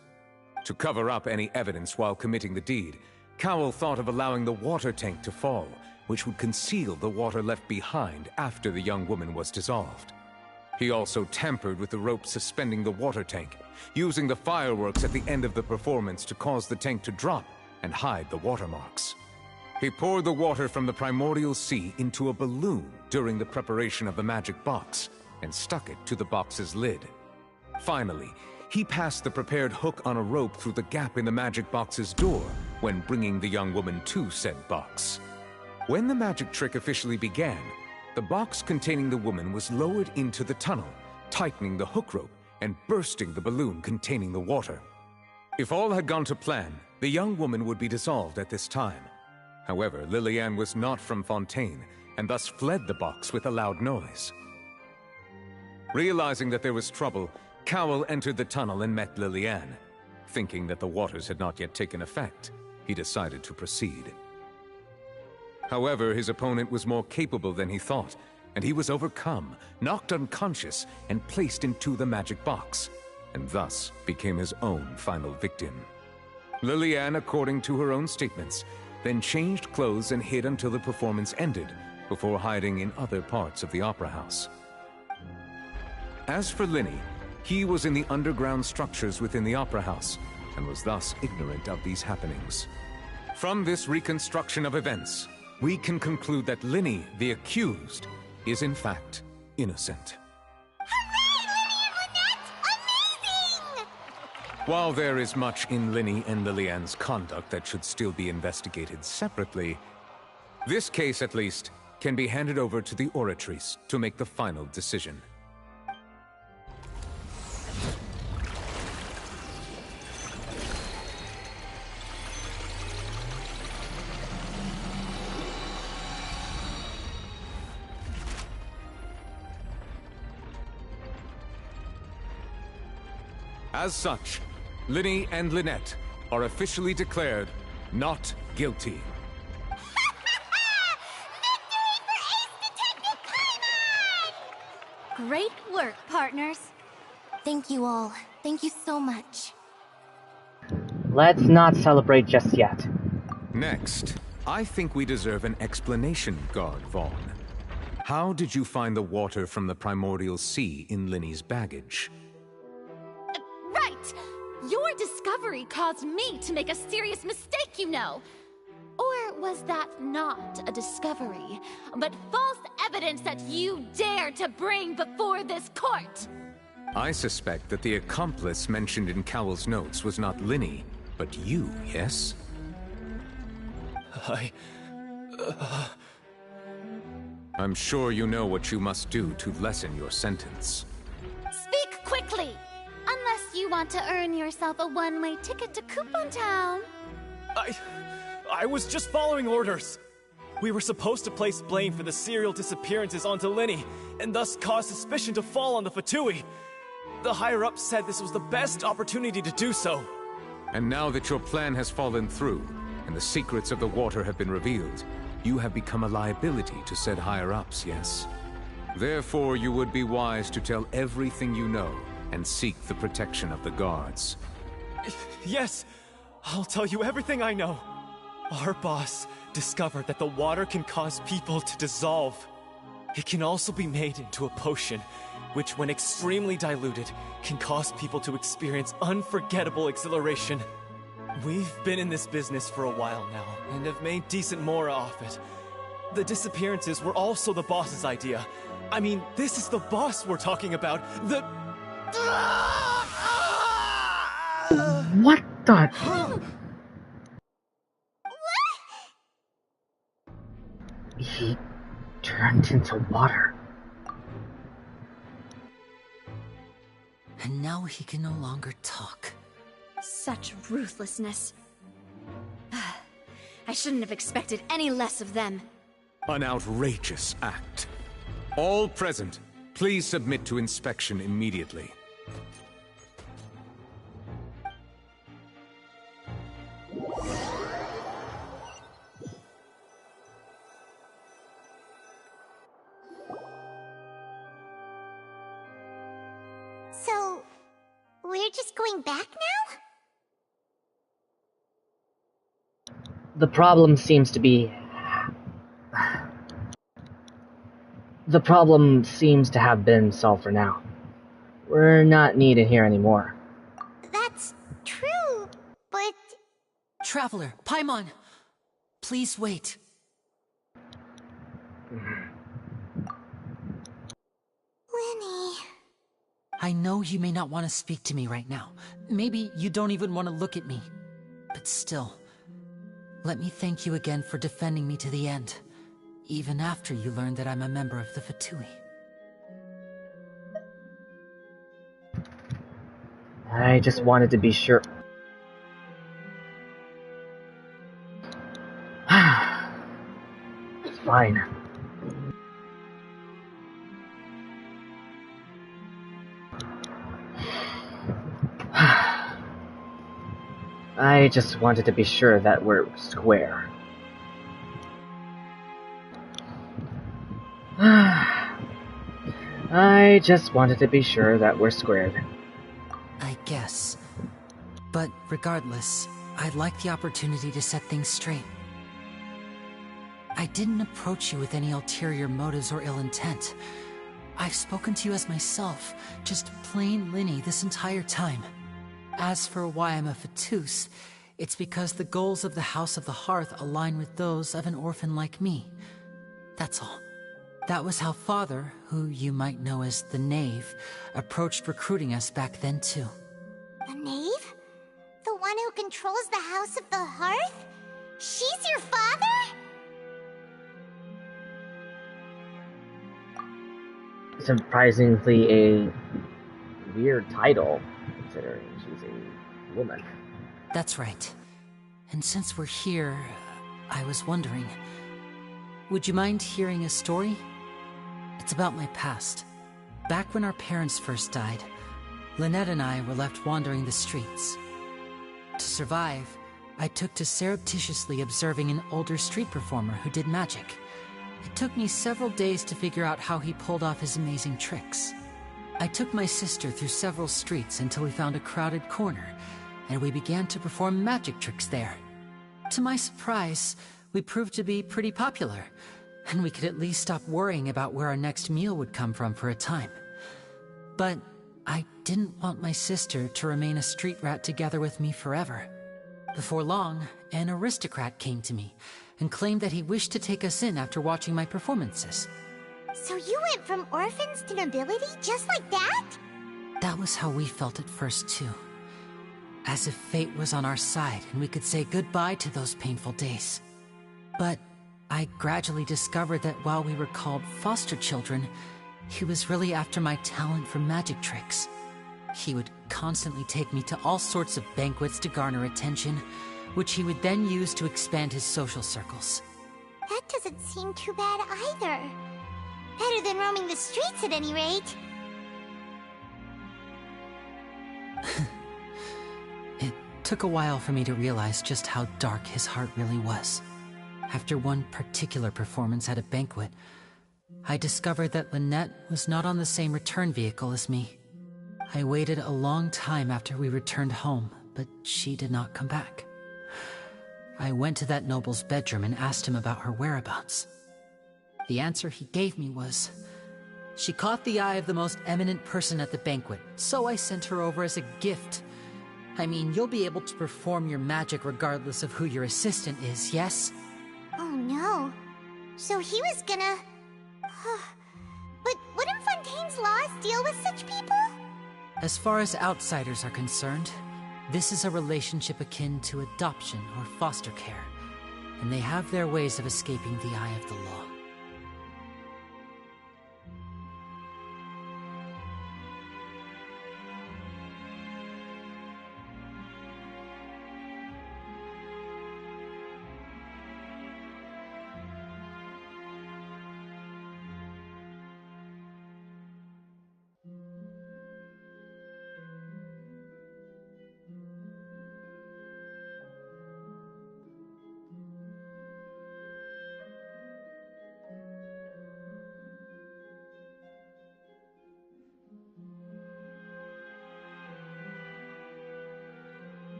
To cover up any evidence while committing the deed, Cowell thought of allowing the water tank to fall, which would conceal the water left behind after the young woman was dissolved. He also tampered with the rope suspending the water tank, using the fireworks at the end of the performance to cause the tank to drop and hide the watermarks. He poured the water from the primordial sea into a balloon during the preparation of the magic box, and stuck it to the box's lid. Finally, he passed the prepared hook on a rope through the gap in the magic box's door when bringing the young woman to said box. When the magic trick officially began, the box containing the woman was lowered into the tunnel, tightening the hook rope and bursting the balloon containing the water. If all had gone to plan, the young woman would be dissolved at this time. However, Lillian was not from Fontaine, and thus fled the box with a loud noise. Realizing that there was trouble, Cowell entered the tunnel and met Lillian. Thinking that the waters had not yet taken effect, he decided to proceed. However, his opponent was more capable than he thought, and he was overcome, knocked unconscious, and placed into the magic box, and thus became his own final victim. Lillian, according to her own statements, then changed clothes and hid until the performance ended, before hiding in other parts of the opera house. As for Linny, he was in the underground structures within the opera house, and was thus ignorant of these happenings. From this reconstruction of events, we can conclude that Linny, the accused, is in fact innocent. While there is much in Linny and Lillian's conduct that should still be investigated separately, this case, at least, can be handed over to the Oratrice to make the final decision. As such, Linny and Lynette are officially declared not guilty. Great work, partners. Thank you all. Thank you so much. Let's not celebrate just yet. Next, I think we deserve an explanation, Guard Vaughn. How did you find the water from the primordial sea in Linny's baggage? Right! Your discovery caused me to make a serious mistake, you know. Or was that not a discovery, but false evidence that you dare to bring before this court? I suspect that the accomplice mentioned in Cowell's notes was not Linny, but you, yes? I'm sure you know what you must do to lessen your sentence. Speak quickly! Unless you want to earn yourself a one-way ticket to Coupon Town. I was just following orders. We were supposed to place blame for the serial disappearances onto Linny, and thus cause suspicion to fall on the Fatui. The higher-ups said this was the best opportunity to do so. And now that your plan has fallen through, and the secrets of the water have been revealed, you have become a liability to said higher-ups, yes? Therefore, you would be wise to tell everything you know, and seek the protection of the guards. Yes, I'll tell you everything I know. Our boss discovered that the water can cause people to dissolve. It can also be made into a potion, which when extremely diluted, can cause people to experience unforgettable exhilaration. We've been in this business for a while now, and have made decent mora off it. The disappearances were also the boss's idea. I mean, this is the boss we're talking about. The... What the... He turned into water. And now he can no longer talk. Such ruthlessness. I shouldn't have expected any less of them. An outrageous act. All present, please submit to inspection immediately. So, we're just going back now? The problem seems to be... The problem seems to have been solved for now. We're not needed here anymore. That's true, but... Traveler, Paimon! Please wait. Lenny... I know you may not want to speak to me right now. Maybe you don't even want to look at me. But still, let me thank you again for defending me to the end, even after you learned that I'm a member of the Fatui. I just wanted to be sure. It's fine. I just wanted to be sure that we're square. I just wanted to be sure that we're squared. I guess. But regardless, I'd like the opportunity to set things straight. I didn't approach you with any ulterior motives or ill intent. I've spoken to you as myself, just plain Linny this entire time. As for why I'm a Fatus, it's because the goals of the House of the Hearth align with those of an orphan like me. That's all. That was how Father, who you might know as the Knave, approached recruiting us back then too. The Knave? The one who controls the House of the Hearth? She's your father? Surprisingly a weird title, considering she's a woman. That's right. And since we're here, I was wondering, would you mind hearing a story? It's about my past. Back when our parents first died, Lynette and I were left wandering the streets. To survive, I took to surreptitiously observing an older street performer who did magic. It took me several days to figure out how he pulled off his amazing tricks. I took my sister through several streets until we found a crowded corner, and we began to perform magic tricks there. To my surprise, we proved to be pretty popular, and we could at least stop worrying about where our next meal would come from for a time. But I didn't want my sister to remain a street rat together with me forever. Before long, an aristocrat came to me and claimed that he wished to take us in after watching my performances. So you went from orphans to nobility just like that? That was how we felt at first too. As if fate was on our side and we could say goodbye to those painful days. But I gradually discovered that while we were called foster children, he was really after my talent for magic tricks. He would constantly take me to all sorts of banquets to garner attention, which he would then use to expand his social circles. That doesn't seem too bad either. Better than roaming the streets at any rate. It took a while for me to realize just how dark his heart really was. After one particular performance at a banquet, I discovered that Lynette was not on the same return vehicle as me. I waited a long time after we returned home, but she did not come back. I went to that noble's bedroom and asked him about her whereabouts. The answer he gave me was, she caught the eye of the most eminent person at the banquet, so I sent her over as a gift. I mean, you'll be able to perform your magic regardless of who your assistant is, yes? Oh no. So he was gonna... But wouldn't Fontaine's laws deal with such people? As far as outsiders are concerned, this is a relationship akin to adoption or foster care, and they have their ways of escaping the eye of the law.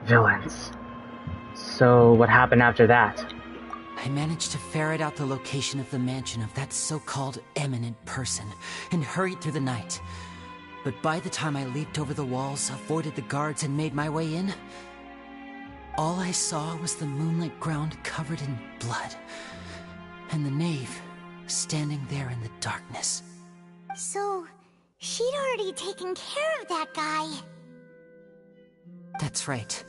Villains. So what happened after that? I managed to ferret out the location of the mansion of that so-called eminent person and hurried through the night. But by the time I leaped over the walls, avoided the guards, and made my way in, all I saw was the moonlit ground covered in blood, and the knave standing there in the darkness. So, she'd already taken care of that guy. That's right.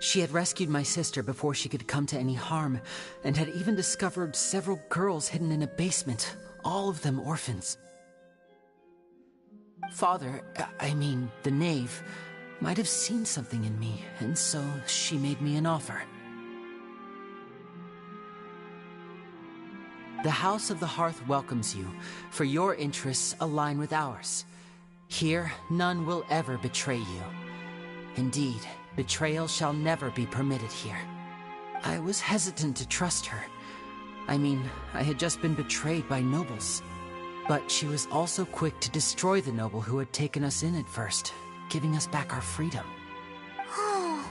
She had rescued my sister before she could come to any harm, and had even discovered several girls hidden in a basement, all of them orphans. Father, I mean, the knave, might have seen something in me, and so she made me an offer. The House of the Hearth welcomes you, for your interests align with ours. Here, none will ever betray you. Indeed, betrayal shall never be permitted here. I was hesitant to trust her. I mean, I had just been betrayed by nobles. But she was also quick to destroy the noble who had taken us in at first, giving us back our freedom. Oh,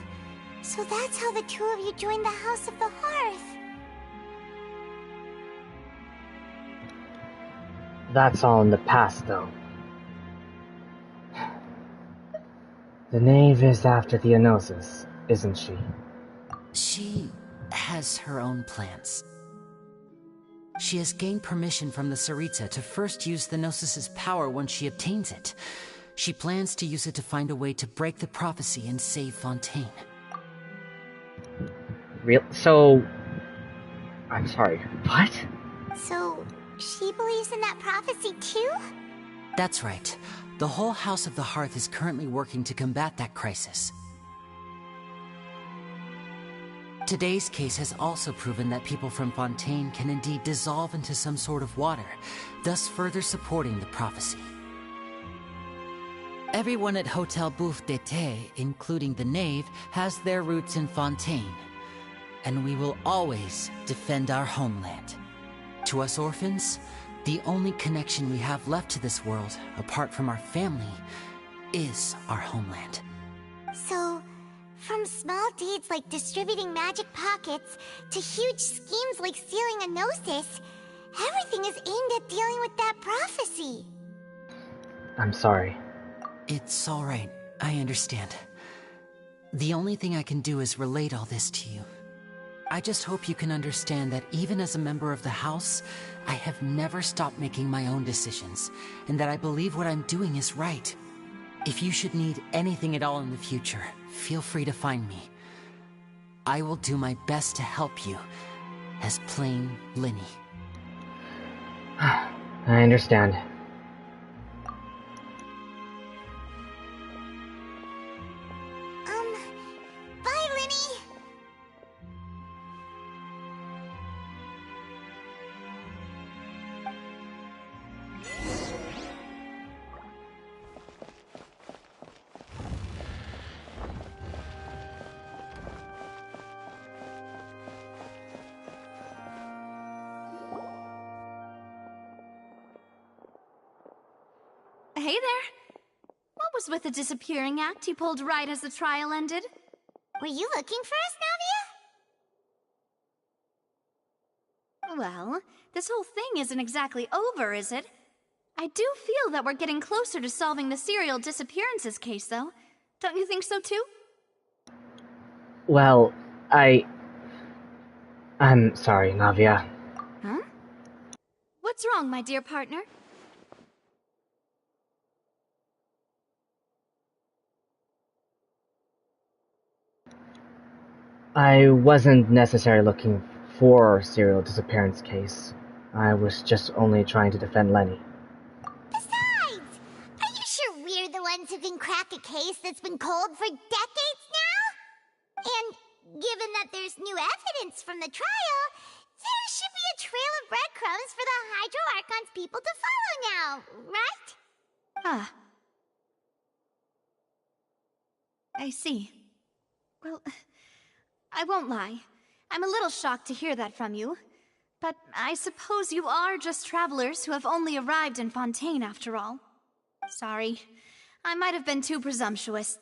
so that's how the two of you joined the House of the Hearth. That's all in the past, though. The knave is after the Enosis, isn't she? She has her own plans. She has gained permission from the Tsaritsa to first use the Gnosis' power once she obtains it. She plans to use it to find a way to break the prophecy and save Fontaine. So... I'm sorry, what? So, she believes in that prophecy too? That's right. The whole House of the Hearth is currently working to combat that crisis. Today's case has also proven that people from Fontaine can indeed dissolve into some sort of water, thus further supporting the prophecy. Everyone at Hotel Bouffe d'été, including the Knave, has their roots in Fontaine. And we will always defend our homeland. To us orphans, the only connection we have left to this world, apart from our family, is our homeland. So, from small deeds like distributing magic pockets to huge schemes like stealing a Gnosis, everything is aimed at dealing with that prophecy. I'm sorry. It's all right. I understand. The only thing I can do is relate all this to you. I just hope you can understand that even as a member of the House, I have never stopped making my own decisions, and that I believe what I'm doing is right. If you should need anything at all in the future, feel free to find me. I will do my best to help you, as plain Linny. I understand. Bye, Linny! Hey there. What was with the disappearing act you pulled right as the trial ended? Were you looking for us, Navia? Well, this whole thing isn't exactly over, is it? I do feel that we're getting closer to solving the serial disappearances case, though. Don't you think so, too? Well, I'm sorry, Navia. Huh? What's wrong, my dear partner? I wasn't necessarily looking for a serial disappearance case. I was just only trying to defend Lenny. Besides, are you sure we're the ones who can crack a case that's been cold for decades now? And given that there's new evidence from the trial, there should be a trail of breadcrumbs for the Hydro Archon's people to follow now, right? Ah. I see. Well, I won't lie. I'm a little shocked to hear that from you. But I suppose you are just travelers who have only arrived in Fontaine after all. Sorry. I might have been too presumptuous.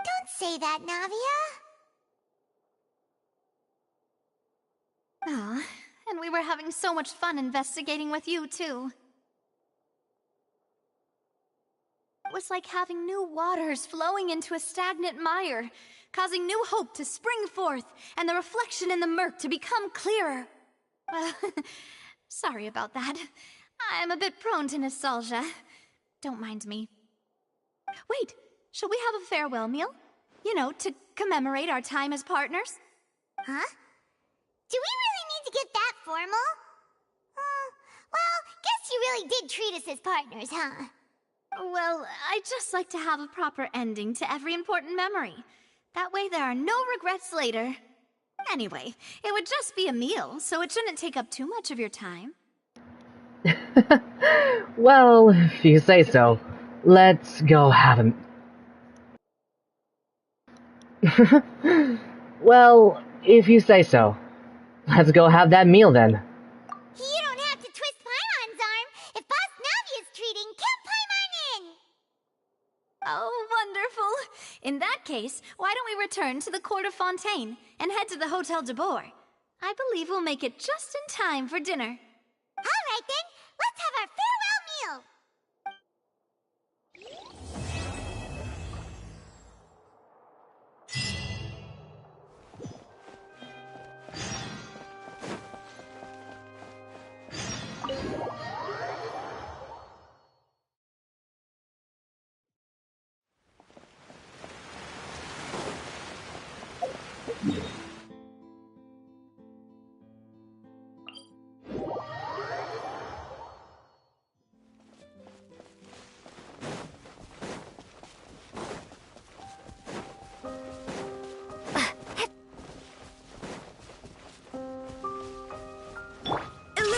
Don't say that, Navia. Ah, and we were having so much fun investigating with you, too. It was like having new waters flowing into a stagnant mire, causing new hope to spring forth, and the reflection in the murk to become clearer. Sorry about that. I'm a bit prone to nostalgia. Don't mind me. Wait, shall we have a farewell meal? You know, to commemorate our time as partners? Huh? Do we really need to get that formal? Well, guess you really did treat us as partners, huh? Well, I'd just like to have a proper ending to every important memory. That way there are no regrets later. Anyway, it would just be a meal, so it shouldn't take up too much of your time. Well, if you say so. Let's go have a... Well, if you say so. Let's go have that meal then. You don't have to twist Paimon's arm. If Boss Navia's treating, count Paimon in! Oh, wonderful. In that case, why don't we return to the Court of Fontaine and head to the Hotel de Bourg? I believe we'll make it just in time for dinner. All right then, let's have our farewell meal!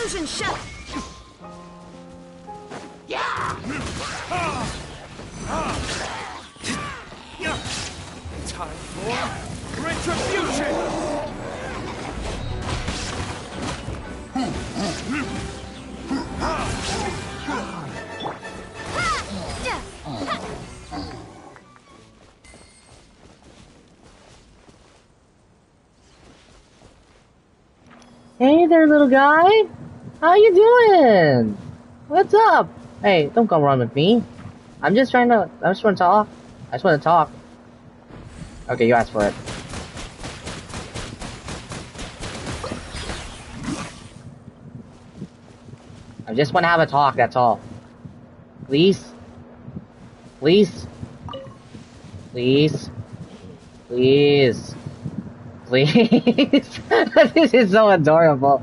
Fusion shell! Time for retribution! Hey there, little guy. How you doing? What's up? Hey, don't come run with me. I just want to talk. I just want to talk. Okay, you asked for it. I just want to have a talk, that's all. Please? Please? Please? Please? Please? This is so adorable.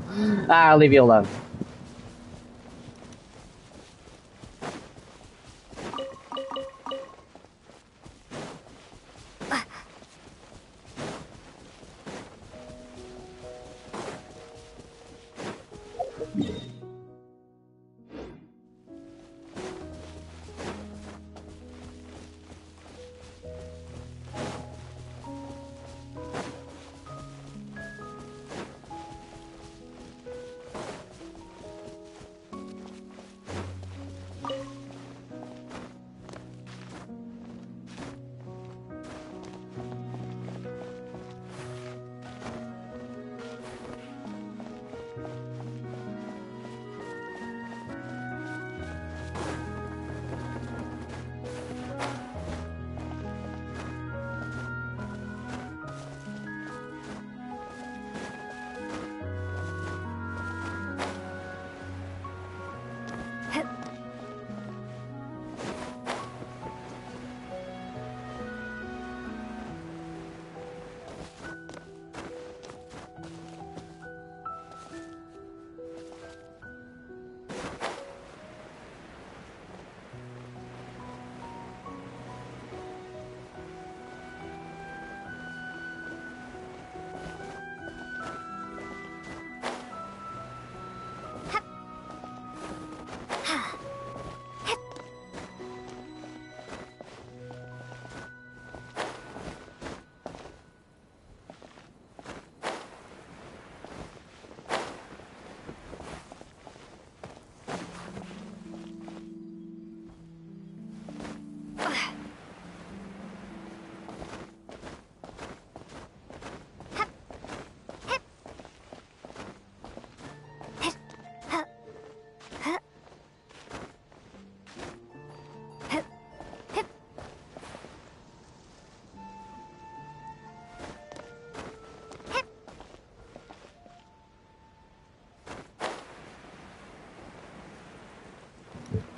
I'll leave you alone.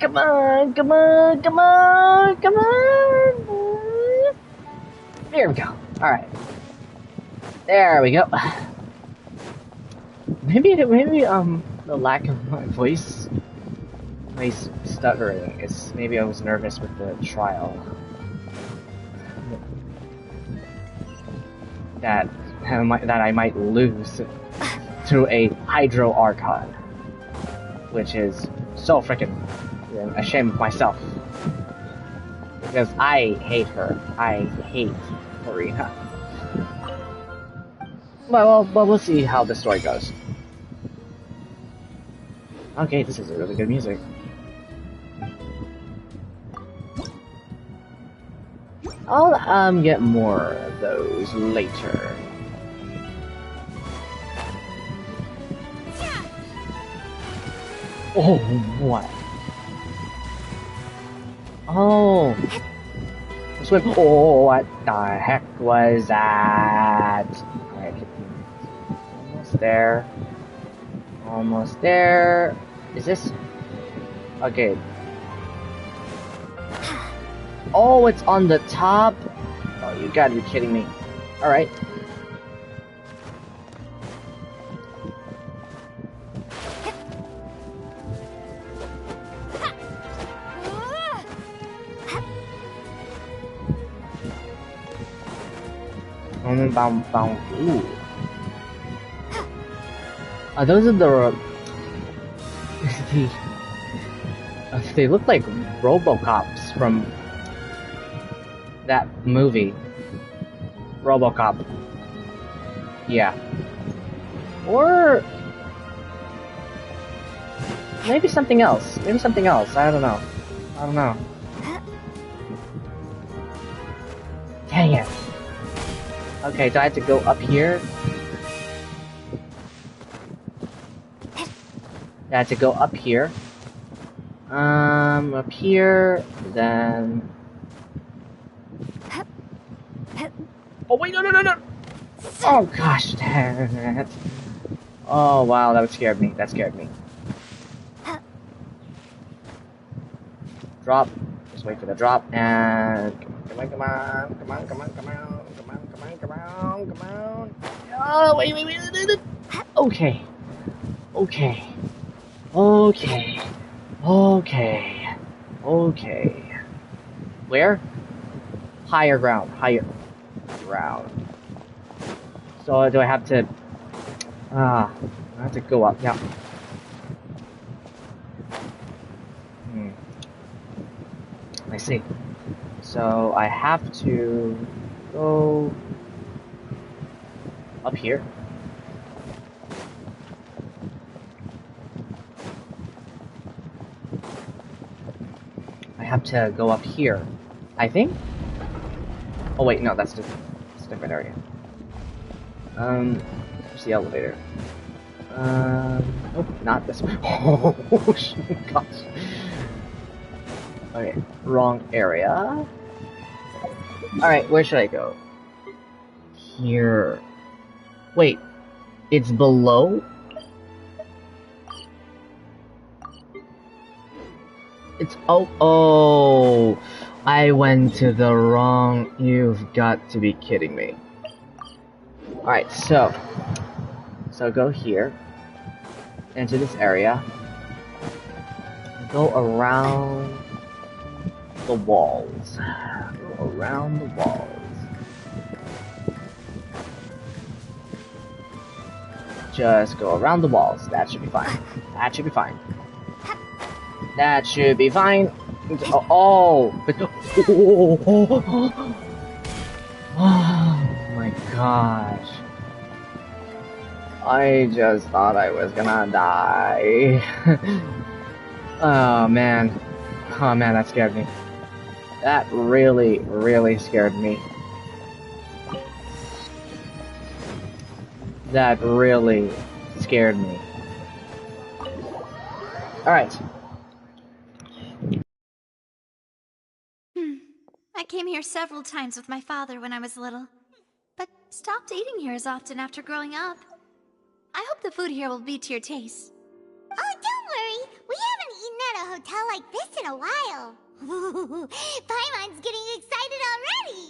Come on, come on, come on, come on. There we go. Alright. There we go. Maybe, the lack of my voice stuttering is, maybe I was nervous with the trial. That I might lose to a Hydro Archon. Which is so freaking ashamed of myself. Because I hate her. I hate Marina. But we'll see how the story goes. Okay, this is really good music. I'll get more of those later. Oh, what? Oh. This went. Oh, what the heck was that? Alright, 15 minutes. Almost there. Almost there. Is this? Okay. Oh, it's on the top? Oh, you gotta be kidding me. Alright. Ooh. Those are the They look like RoboCops from that movie. RoboCop. Yeah. Or maybe something else. Maybe something else. I don't know. I don't know. Dang it. Okay, do I have to go up here? I have to go up here. Up here, then... Oh wait, no! Oh gosh, damn it. Oh wow, that scared me. That scared me. Drop. Just wait for the drop and come on. Oh wait. Okay. Where? Higher ground. So do I have to? I have to go up. Yeah. I see. So I have to go up here. I have to go up here, I think? Oh wait, no, that's just a different area. There's the elevator. Nope, not this one. Oh, gosh. Okay, wrong area. Alright, where should I go? Here. Wait, it's below? It's oh, I went to the wrong, you've got to be kidding me. Alright, so go here, into this area, go around the walls, Just go around the walls, that should be fine. Oh my gosh. I just thought I was gonna die. Oh man, that scared me. That really scared me. That really scared me. Alright. I came here several times with my father when I was little, but stopped eating here as often after growing up. I hope the food here will be to your taste. Oh, don't worry. We haven't eaten at a hotel like this in a while. Paimon's getting excited already.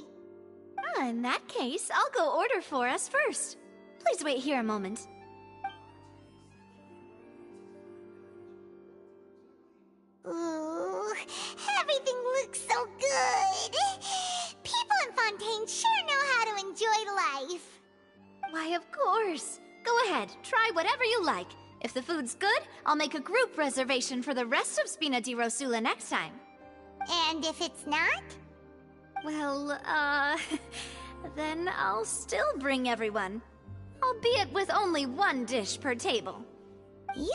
In that case, I'll go order for us first. Please wait here a moment. Ooh, everything looks so good. People in Fontaine sure know how to enjoy life. Why, of course. Go ahead, try whatever you like. If the food's good, I'll make a group reservation for the rest of Spina di Rosula next time. And if it's not? Well, then I'll still bring everyone. Albeit with only one dish per table. You,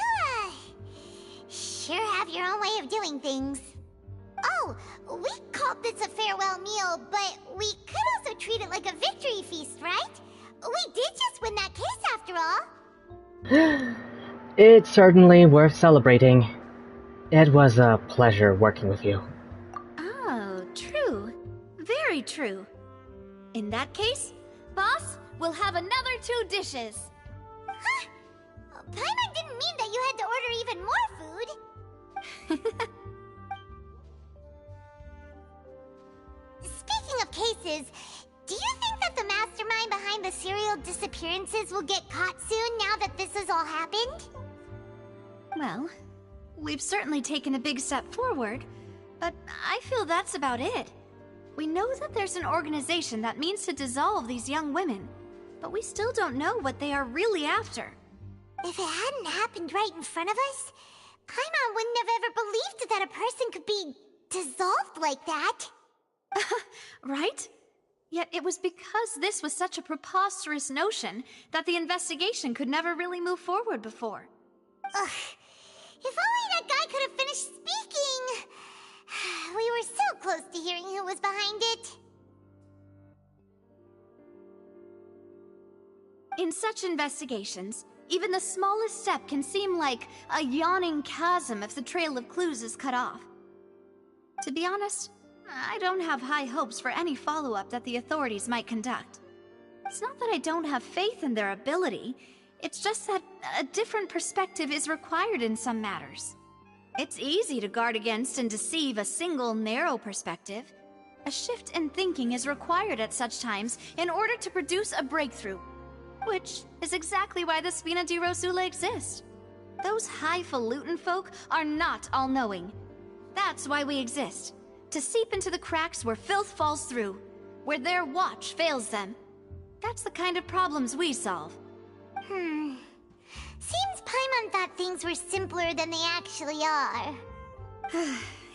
sure have your own way of doing things. Oh, we called this a farewell meal, but we could also treat it like a victory feast, right? We did just win that case after all. It's certainly worth celebrating. It was a pleasure working with you. Oh, true. Very true. In that case, boss, we'll have another 2 dishes. Huh? Paimon didn't mean that you had to order even more food. Speaking of cases, do you think that the mastermind behind the serial disappearances will get caught soon now that this has all happened? Well, we've certainly taken a big step forward, but I feel that's about it. We know that there's an organization that means to dissolve these young women, but we still don't know what they are really after. If it hadn't happened right in front of us, Paimon wouldn't have ever believed that a person could be dissolved like that. Right? Yet it was because this was such a preposterous notion that the investigation could never really move forward before. Ugh. If only that guy could have finished speaking! We were so close to hearing who was behind it. In such investigations, even the smallest step can seem like a yawning chasm if the trail of clues is cut off. To be honest, I don't have high hopes for any follow-up that the authorities might conduct. It's not that I don't have faith in their ability, it's just that a different perspective is required in some matters. It's easy to guard against and deceive a single narrow perspective. A shift in thinking is required at such times in order to produce a breakthrough. Which is exactly why the Spina di Rosula exist. Those highfalutin folk are not all-knowing. That's why we exist. To seep into the cracks where filth falls through. Where their watch fails them. That's the kind of problems we solve. Seems Paimon thought things were simpler than they actually are.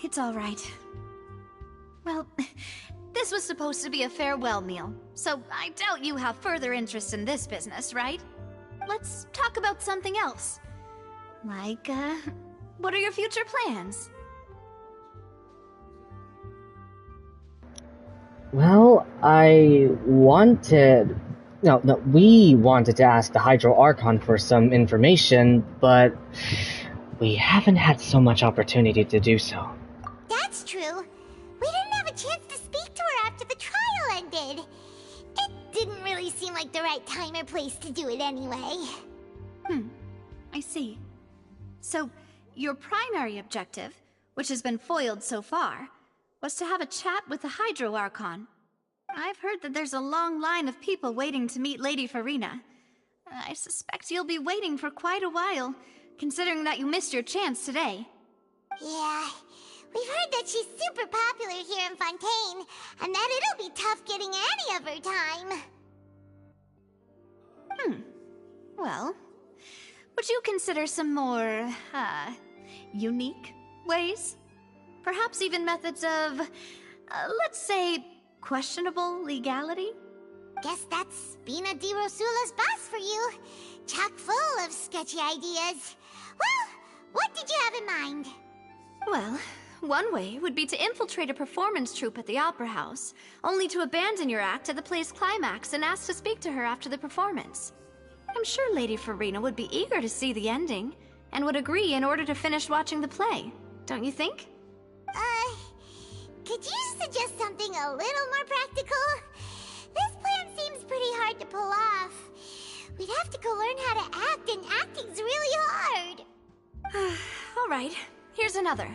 It's alright. Well, this was supposed to be a farewell meal, so I doubt you have further interest in this business, right? Let's talk about something else. Like, what are your future plans? Well, we wanted to ask the Hydro Archon for some information, but we haven't had so much opportunity to do so. That's true. We didn't have a chance to speak to her after the trial ended. It didn't really seem like the right time or place to do it anyway. I see. So, your primary objective, which has been foiled so far, was to have a chat with the Hydro Archon. I've heard that there's a long line of people waiting to meet Lady Farina. I suspect you'll be waiting for quite a while, considering that you missed your chance today. Yeah, we've heard that she's super popular here in Fontaine, and that it'll be tough getting any of her time. Well, would you consider some more, unique ways? Perhaps even methods of, let's say, questionable legality? Guess that's Spina di Rosula's boss for you. Chock full of sketchy ideas. Well, what did you have in mind? Well, one way would be to infiltrate a performance troupe at the Opera House, only to abandon your act at the play's climax and ask to speak to her after the performance. I'm sure Lady Farina would be eager to see the ending, and would agree in order to finish watching the play, don't you think? Could you suggest something a little more practical? This plan seems pretty hard to pull off. We'd have to go learn how to act, and acting's really hard. Alright, here's another.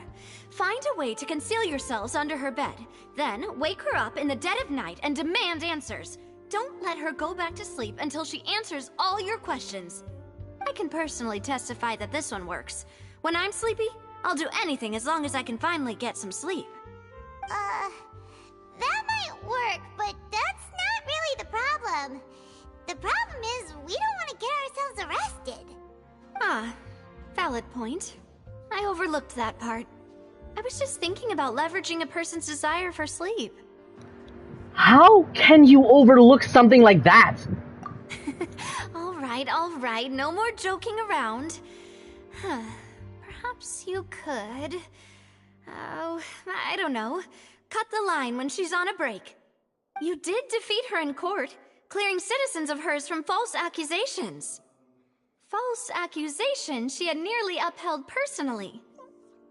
Find a way to conceal yourselves under her bed. Then, wake her up in the dead of night and demand answers. Don't let her go back to sleep until she answers all your questions. I can personally testify that this one works. When I'm sleepy, I'll do anything as long as I can finally get some sleep. That might work, but that's not really the problem. The problem is, we don't want to get ourselves arrested. Valid point. I overlooked that part. I was just thinking about leveraging a person's desire for sleep. How can you overlook something like that? Alright, no more joking around. Perhaps you could... Oh, I don't know. Cut the line when she's on a break. You did defeat her in court, clearing citizens of hers from false accusations. False accusations she had nearly upheld personally.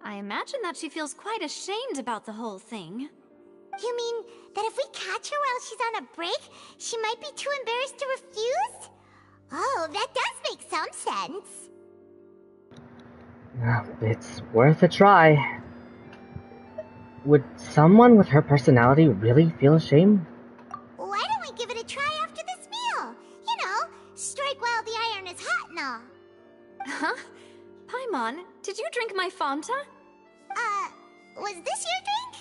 I imagine that she feels quite ashamed about the whole thing. You mean that if we catch her while she's on a break, she might be too embarrassed to refuse? Oh, that does make some sense. It's worth a try. Would someone with her personality really feel ashamed? Why don't we give it a try after this meal? You know, strike while the iron is hot and all. Huh? Paimon, did you drink my Fanta? Was this your drink?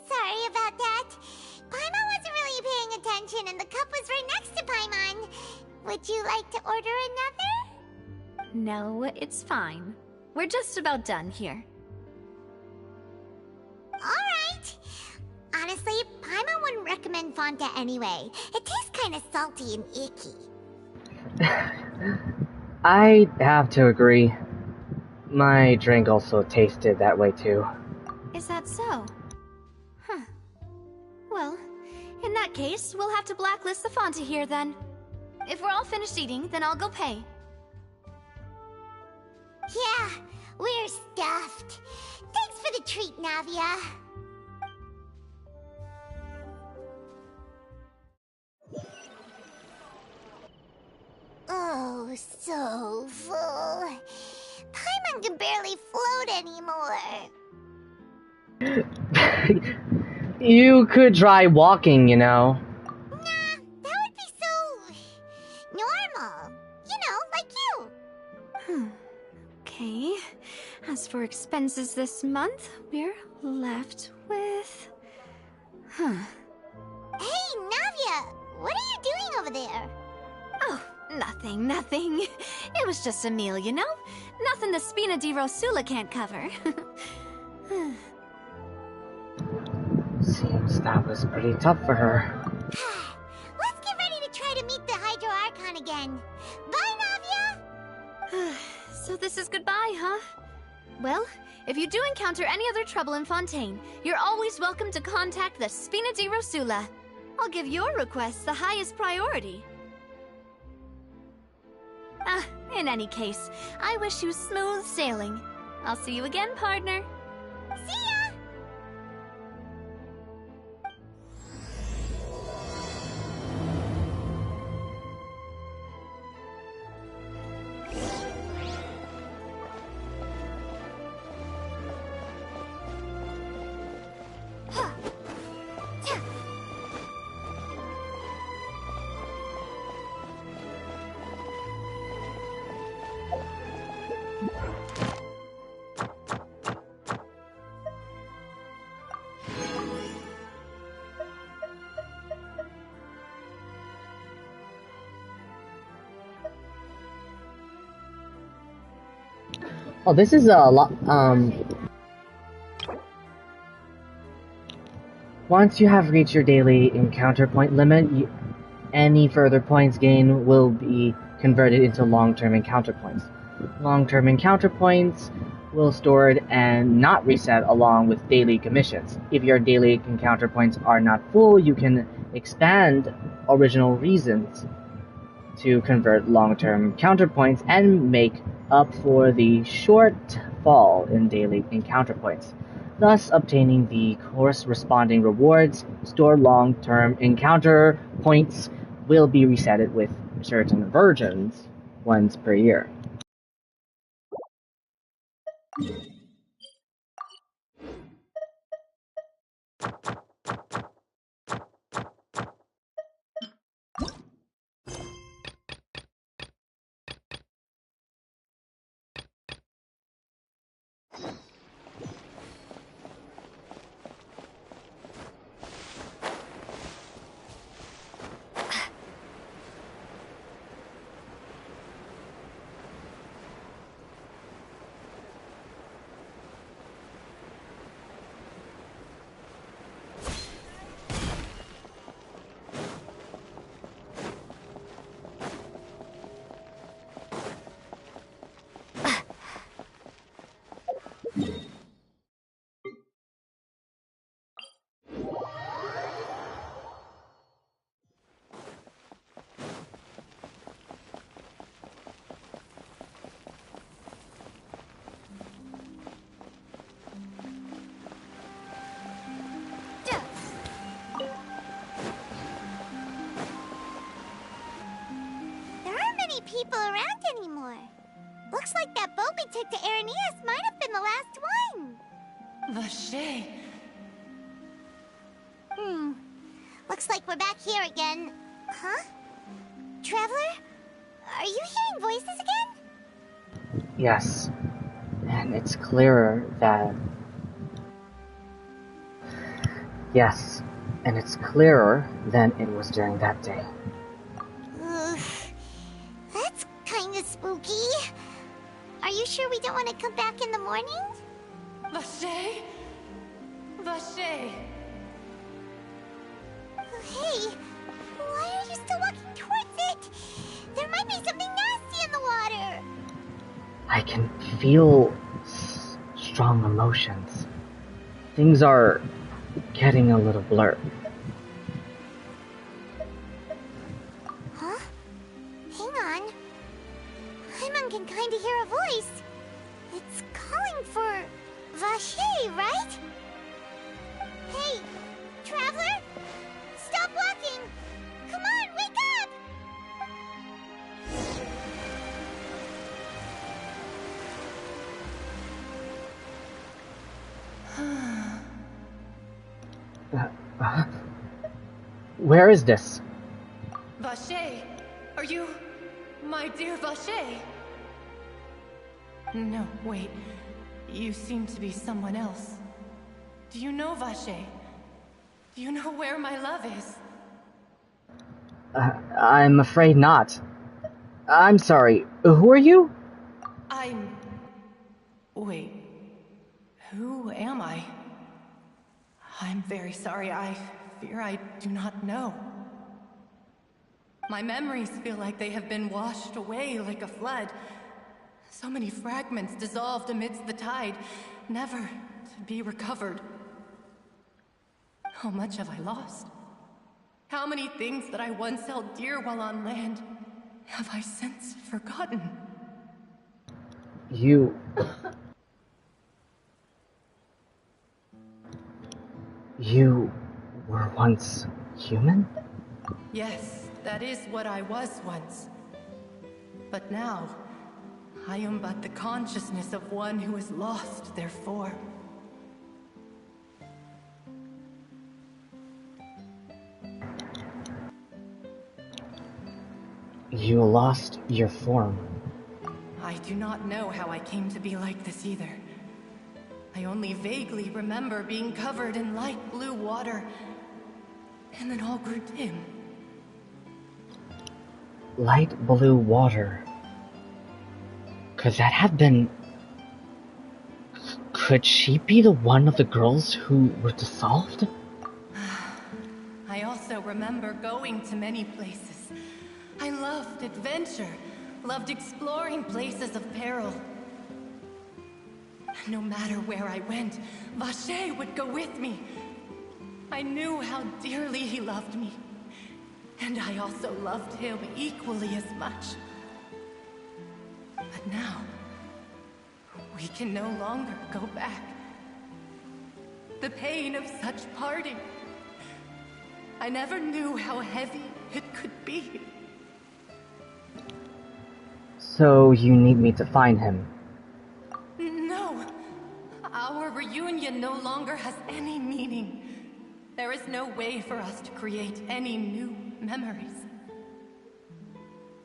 Sorry about that. Paimon wasn't really paying attention and the cup was right next to Paimon. Would you like to order another? No, it's fine. We're just about done here. Alright. Honestly, Paimon wouldn't recommend Fanta anyway. It tastes kinda salty and icky. I have to agree. My drink also tasted that way too. Is that so? Huh. Well, in that case, we'll have to blacklist the Fanta here then. If we're all finished eating, then I'll go pay. Yeah, we're stuffed. Thanks for the treat, Navia. Oh, so full. Paimon can barely float anymore. You could try walking, you know. Nah, that would be so... normal. You know, like you. Okay. As for expenses this month, we're left with... Hey, Navia! What are you doing over there? Oh, nothing. It was just a meal, you know? Nothing the Spina di Rosula can't cover. Seems that was pretty tough for her. Let's get ready to try to meet the Hydro Archon again. Bye, Navia! So this is goodbye, huh? Well, if you do encounter any other trouble in Fontaine, you're always welcome to contact the Spina di Rosula. I'll give your requests the highest priority. In any case, I wish you smooth sailing. I'll see you again, partner. See ya! Oh, this is a lot. Once you have reached your daily encounter point limit, any further points gained will be converted into long-term encounter points. Long-term encounter points will stored and not reset along with daily commissions. If your daily encounter points are not full, you can expand original reasons to convert long-term encounter points and make up for the shortfall in daily encounter points, thus obtaining the corresponding rewards. Stored long-term encounter points will be resetted with certain versions once per year. People around anymore. Looks like that boat we took to Araneus might have been the last one. Vache. Looks like we're back here again. Huh? Traveler? Are you hearing voices again? Yes. And it's clearer that... Yes. And it's clearer than it was during that day. Ugh. sure we don't want to come back in the morning? Vache? Vache! Hey, why are you still walking towards it? There might be something nasty in the water. I can feel strong emotions. Things are getting a little blurred. Huh? Hang on. Paimon can kinda hear a voice. It's calling for Vache, right? Hey, traveler! Stop walking! Come on, wake up! Where is this? Vache! Are you... my dear Vache? No, wait. You seem to be someone else. Do you know Vache? Do you know where my love is? I'm afraid not. I'm sorry. Who are you? Wait. Who am I? I'm very sorry. I fear I do not know. My memories feel like they have been washed away like a flood. So many fragments dissolved amidst the tide, never to be recovered. How much have I lost? How many things that I once held dear while on land have I since forgotten? You were once human? Yes, that is what I was once. But now, I am but the consciousness of one who has lost their form. You lost your form. I do not know how I came to be like this either. I only vaguely remember being covered in light blue water, and then all grew dim. Light blue water. Could that have been... Could she be the one of the girls who were dissolved? I also remember going to many places. I loved adventure, loved exploring places of peril. No matter where I went, Vache would go with me. I knew how dearly he loved me, and I also loved him equally as much. But now, we can no longer go back. The pain of such parting. I never knew how heavy it could be. So you need me to find him? No! Our reunion no longer has any meaning. There is no way for us to create any new memories.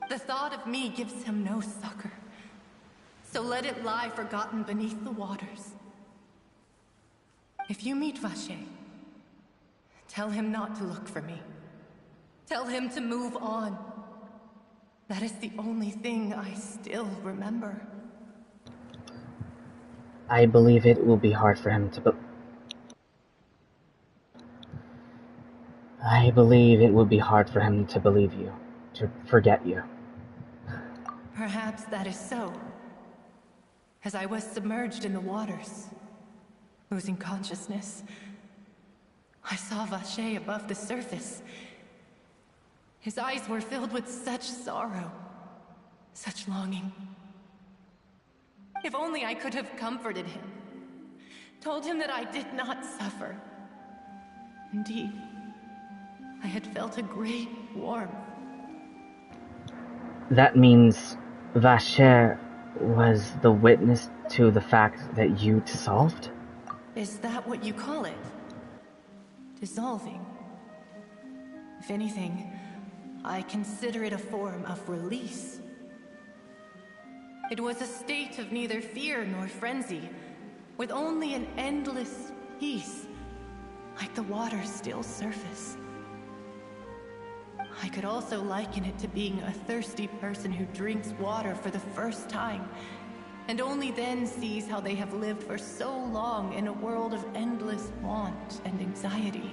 The thought of me gives him no succor. So let it lie forgotten beneath the waters. If you meet Vache, tell him not to look for me. Tell him to move on. That is the only thing I still remember. I believe it will be hard for him to I believe it would be hard for him to believe you, to forget you. Perhaps that is so. As I was submerged in the waters, losing consciousness, I saw Vache above the surface. His eyes were filled with such sorrow, such longing. If only I could have comforted him, told him that I did not suffer. Indeed, I had felt a great warmth. That means Vache was the witness to the fact that you dissolved? Is that what you call it? Dissolving? If anything, I consider it a form of release. It was a state of neither fear nor frenzy, with only an endless peace, like the water's still surface. I could also liken it to being a thirsty person who drinks water for the first time, and only then sees how they have lived for so long in a world of endless want and anxiety.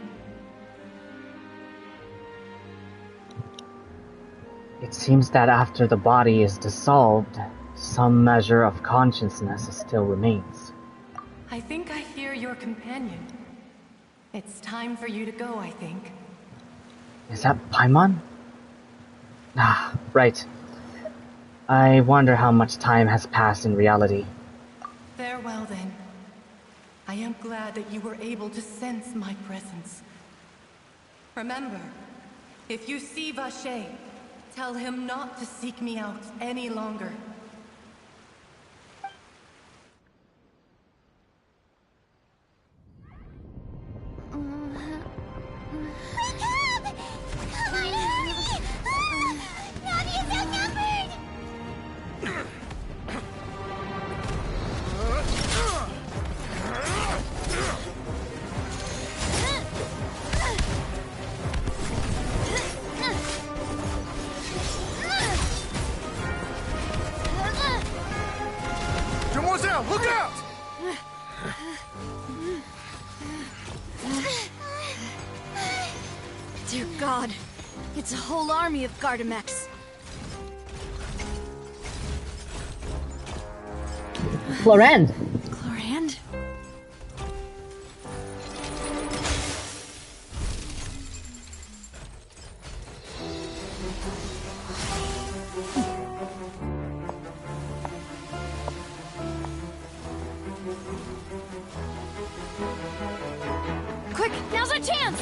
It seems that after the body is dissolved, some measure of consciousness still remains. I think I hear your companion. It's time for you to go, I think. Is that Paimon? Ah, right. I wonder how much time has passed in reality. Farewell, then. I am glad that you were able to sense my presence. Remember, if you see Vache, tell him not to seek me out any longer. Demoiselle, look out! Dear God, it's a whole army of Gardamex. Florand! Chlorand? Quick, now's our chance!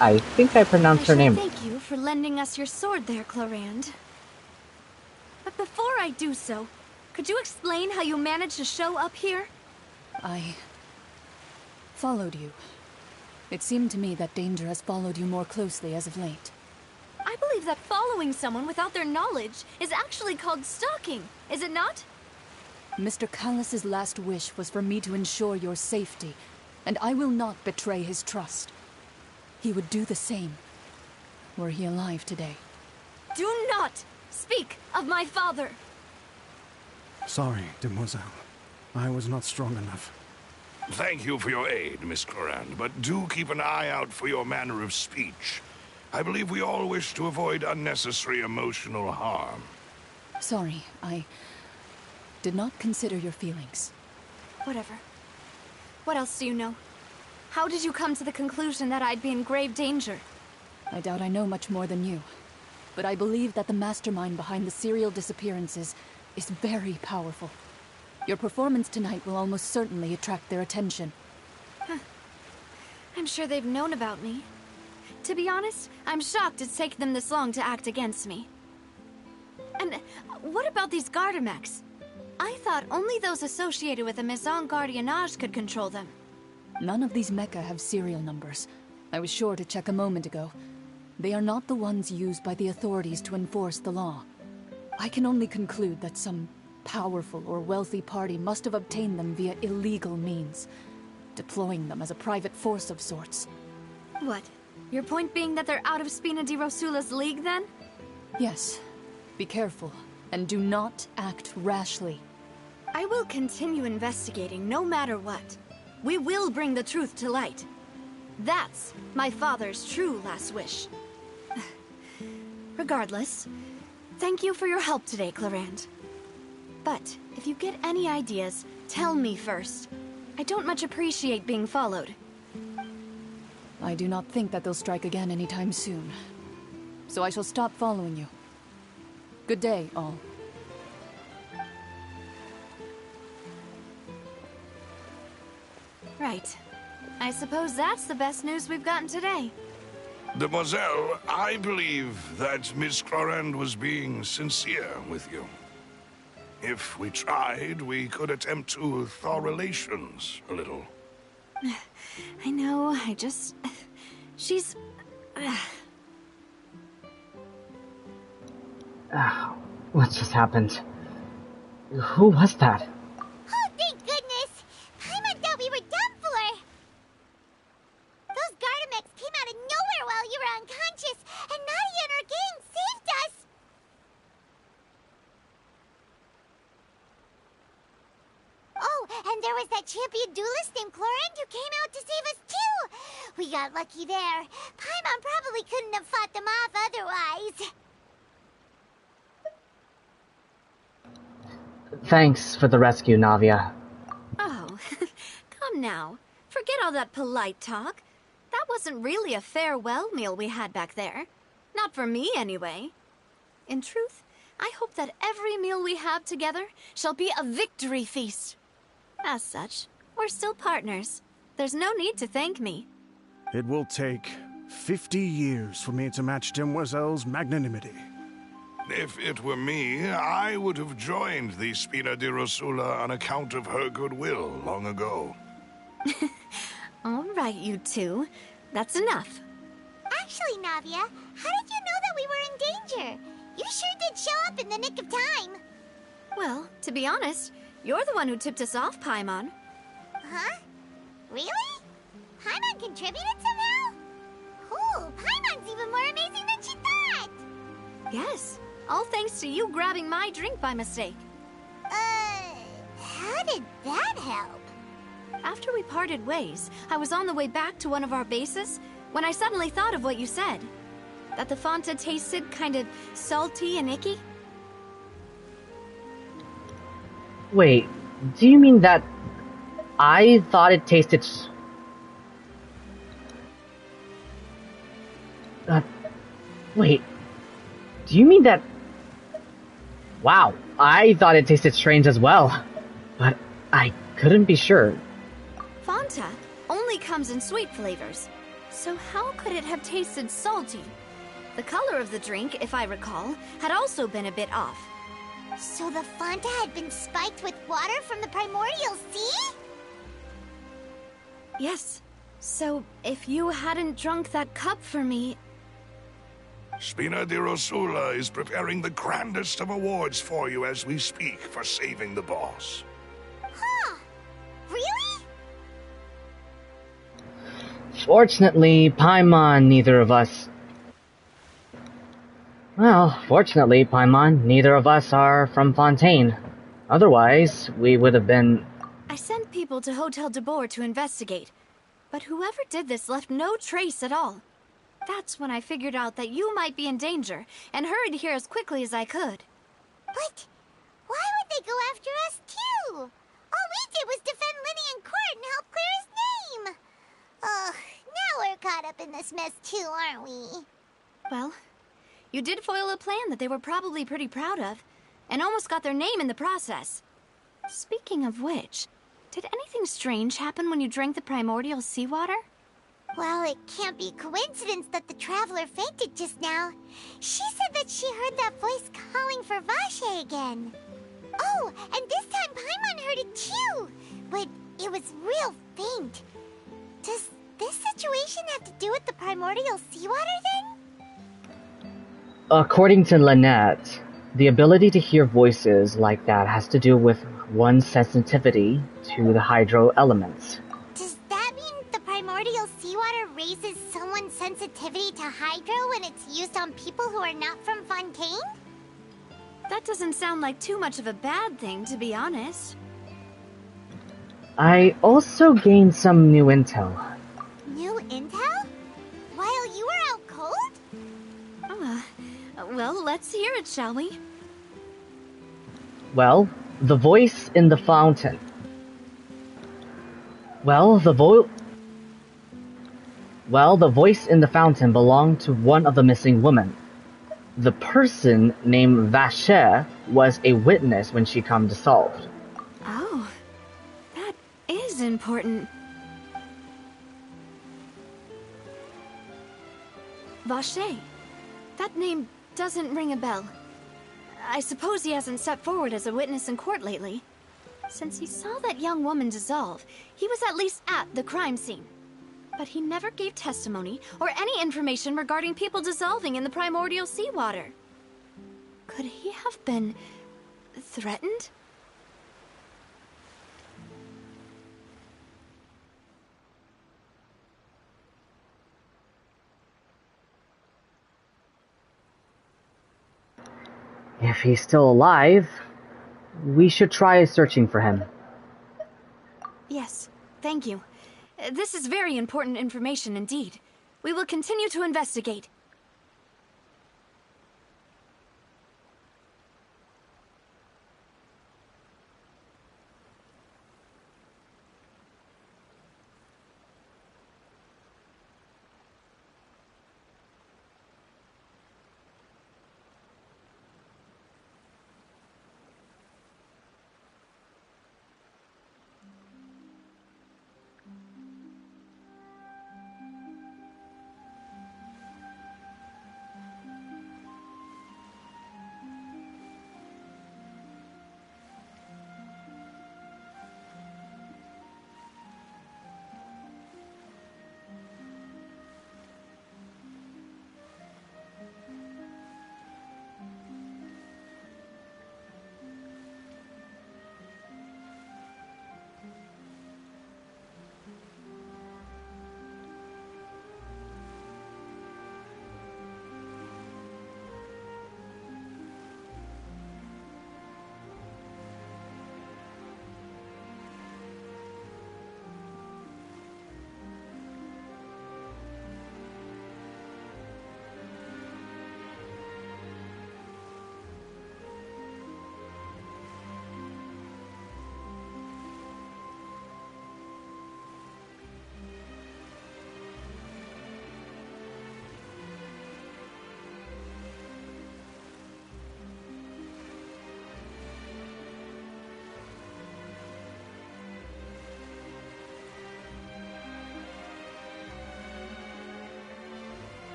I think I pronounced her name. Thank you for lending us your sword there, Chlorand. But before I do so, could you explain how you managed to show up here? I followed you. It seemed to me that danger has followed you more closely as of late. I believe that following someone without their knowledge is actually called stalking, is it not? Mr. Callus's last wish was for me to ensure your safety, and I will not betray his trust. He would do the same, were he alive today. Do not speak of my father! Sorry, Demoiselle. I was not strong enough. Thank you for your aid, Miss Clorand, but do keep an eye out for your manner of speech. I believe we all wish to avoid unnecessary emotional harm. Sorry, I did not consider your feelings. Whatever. What else do you know? How did you come to the conclusion that I'd be in grave danger? I doubt I know much more than you, but I believe that the mastermind behind the serial disappearances is very powerful. Your performance tonight will almost certainly attract their attention. Huh. I'm sure they've known about me. To be honest, I'm shocked it's taken them this long to act against me. And what about these Gardamex? I thought only those associated with the Maison Gardiennage could control them. None of these mecha have serial numbers. I was sure to check a moment ago. They are not the ones used by the authorities to enforce the law. I can only conclude that some powerful or wealthy party must have obtained them via illegal means, deploying them as a private force of sorts. What? Your point being that they're out of Spina di Rosula's league, then? Yes. Be careful, and do not act rashly. I will continue investigating no matter what. We will bring the truth to light. That's my father's true last wish. Regardless, thank you for your help today, Clorand. But if you get any ideas, tell me first. I don't much appreciate being followed. I do not think that they'll strike again anytime soon. So I shall stop following you. Good day, all. Right. I suppose that's the best news we've gotten today. Demoiselle, I believe that Miss Clorand was being sincere with you. If we tried, we could attempt to thaw relations a little. I know, she's... What just happened? Who was that? Oh, thank goodness! Paimon thought we were done for! Those Gardamex came out of nowhere while you were unconscious, and Nadia and her gang saved us! Oh, and there was that champion duelist named Clorand who came out to save us too! We got lucky there. Paimon probably couldn't have fought them off otherwise. Thanks for the rescue, Navia. Oh, come now. Forget all that polite talk. That wasn't really a farewell meal we had back there. Not for me, anyway. In truth, I hope that every meal we have together shall be a victory feast. As such, we're still partners. There's no need to thank me. It will take 50 years for me to match Demoiselle's magnanimity. If it were me, I would have joined the Spina di Rosula on account of her goodwill long ago. All right, you two. That's enough. Actually, Navia, how did you know that we were in danger? You sure did show up in the nick of time. Well, to be honest, you're the one who tipped us off, Paimon. Huh? Really? Paimon contributed somehow? Cool, Paimon's even more amazing than she thought! Yes, all thanks to you grabbing my drink by mistake. How did that help? After we parted ways, I was on the way back to one of our bases when I suddenly thought of what you said. That the Fanta tasted kind of salty and icky. Wait, do you mean that I thought it tasted... wait, do you mean that... Wow, I thought it tasted strange as well, but I couldn't be sure. Fanta only comes in sweet flavors, so how could it have tasted salty? The color of the drink, if I recall, had also been a bit off. So the Fanta had been spiked with water from the primordial sea? Yes. So if you hadn't drunk that cup for me... Spina di Rosula is preparing the grandest of awards for you as we speak for saving the boss. Huh? Really? Fortunately, Paimon, neither of us are from Fontaine. Otherwise, we would have been... I sent people to Hotel de Boer to investigate, but whoever did this left no trace at all. That's when I figured out that you might be in danger, and hurried here as quickly as I could. But why would they go after us too? All we did was defend Linny in court and help clear his name. Ugh, now we're caught up in this mess too, aren't we? Well, you did foil a plan that they were probably pretty proud of, and almost got their name in the process. Speaking of which, did anything strange happen when you drank the primordial seawater? Well, it can't be coincidence that the traveler fainted just now. She said that she heard that voice calling for Vache again. Oh, and this time Paimon heard it too, but it was real faint. Does this situation have to do with the primordial seawater then? According to Lynette, the ability to hear voices like that has to do with one's sensitivity to the hydro elements. Does that mean the primordial seawater raises someone's sensitivity to hydro when it's used on people who are not from Fontaine? That doesn't sound like too much of a bad thing, to be honest. I also gained some new intel. New intel? While you were out cold? Well, let's hear it, shall we? Well, the voice in the fountain. The voice in the fountain belonged to one of the missing women. The person named Vache was a witness when she came dissolved. Oh, that is important. Vache. That name doesn't ring a bell. I suppose he hasn't stepped forward as a witness in court lately. Since he saw that young woman dissolve, he was at least at the crime scene. But he never gave testimony or any information regarding people dissolving in the primordial seawater. Could he have been threatened? If he's still alive, we should try searching for him. Yes, thank you. This is very important information indeed. We will continue to investigate.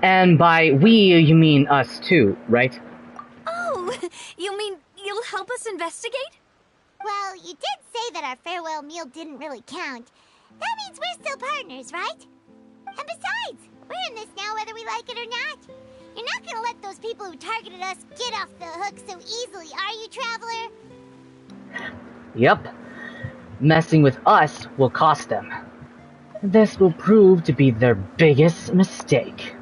And by we, you mean us too, right? Oh, you mean you'll help us investigate? Well, you did say that our farewell meal didn't really count. That means we're still partners, right? And besides, we're in this now whether we like it or not. You're not gonna let those people who targeted us get off the hook so easily, are you, Traveler? Yep. Messing with us will cost them. This will prove to be their biggest mistake.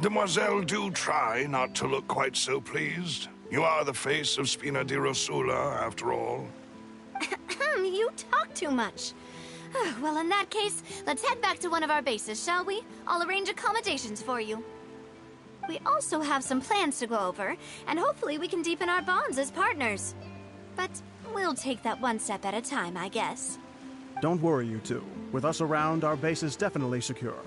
Demoiselle, do try not to look quite so pleased. You are the face of Spina di Rosula, after all. You talk too much. Well, in that case, let's head back to one of our bases, shall we? I'll arrange accommodations for you. We also have some plans to go over, and hopefully we can deepen our bonds as partners. But we'll take that one step at a time, I guess. Don't worry, you two. With us around, our base is definitely secure.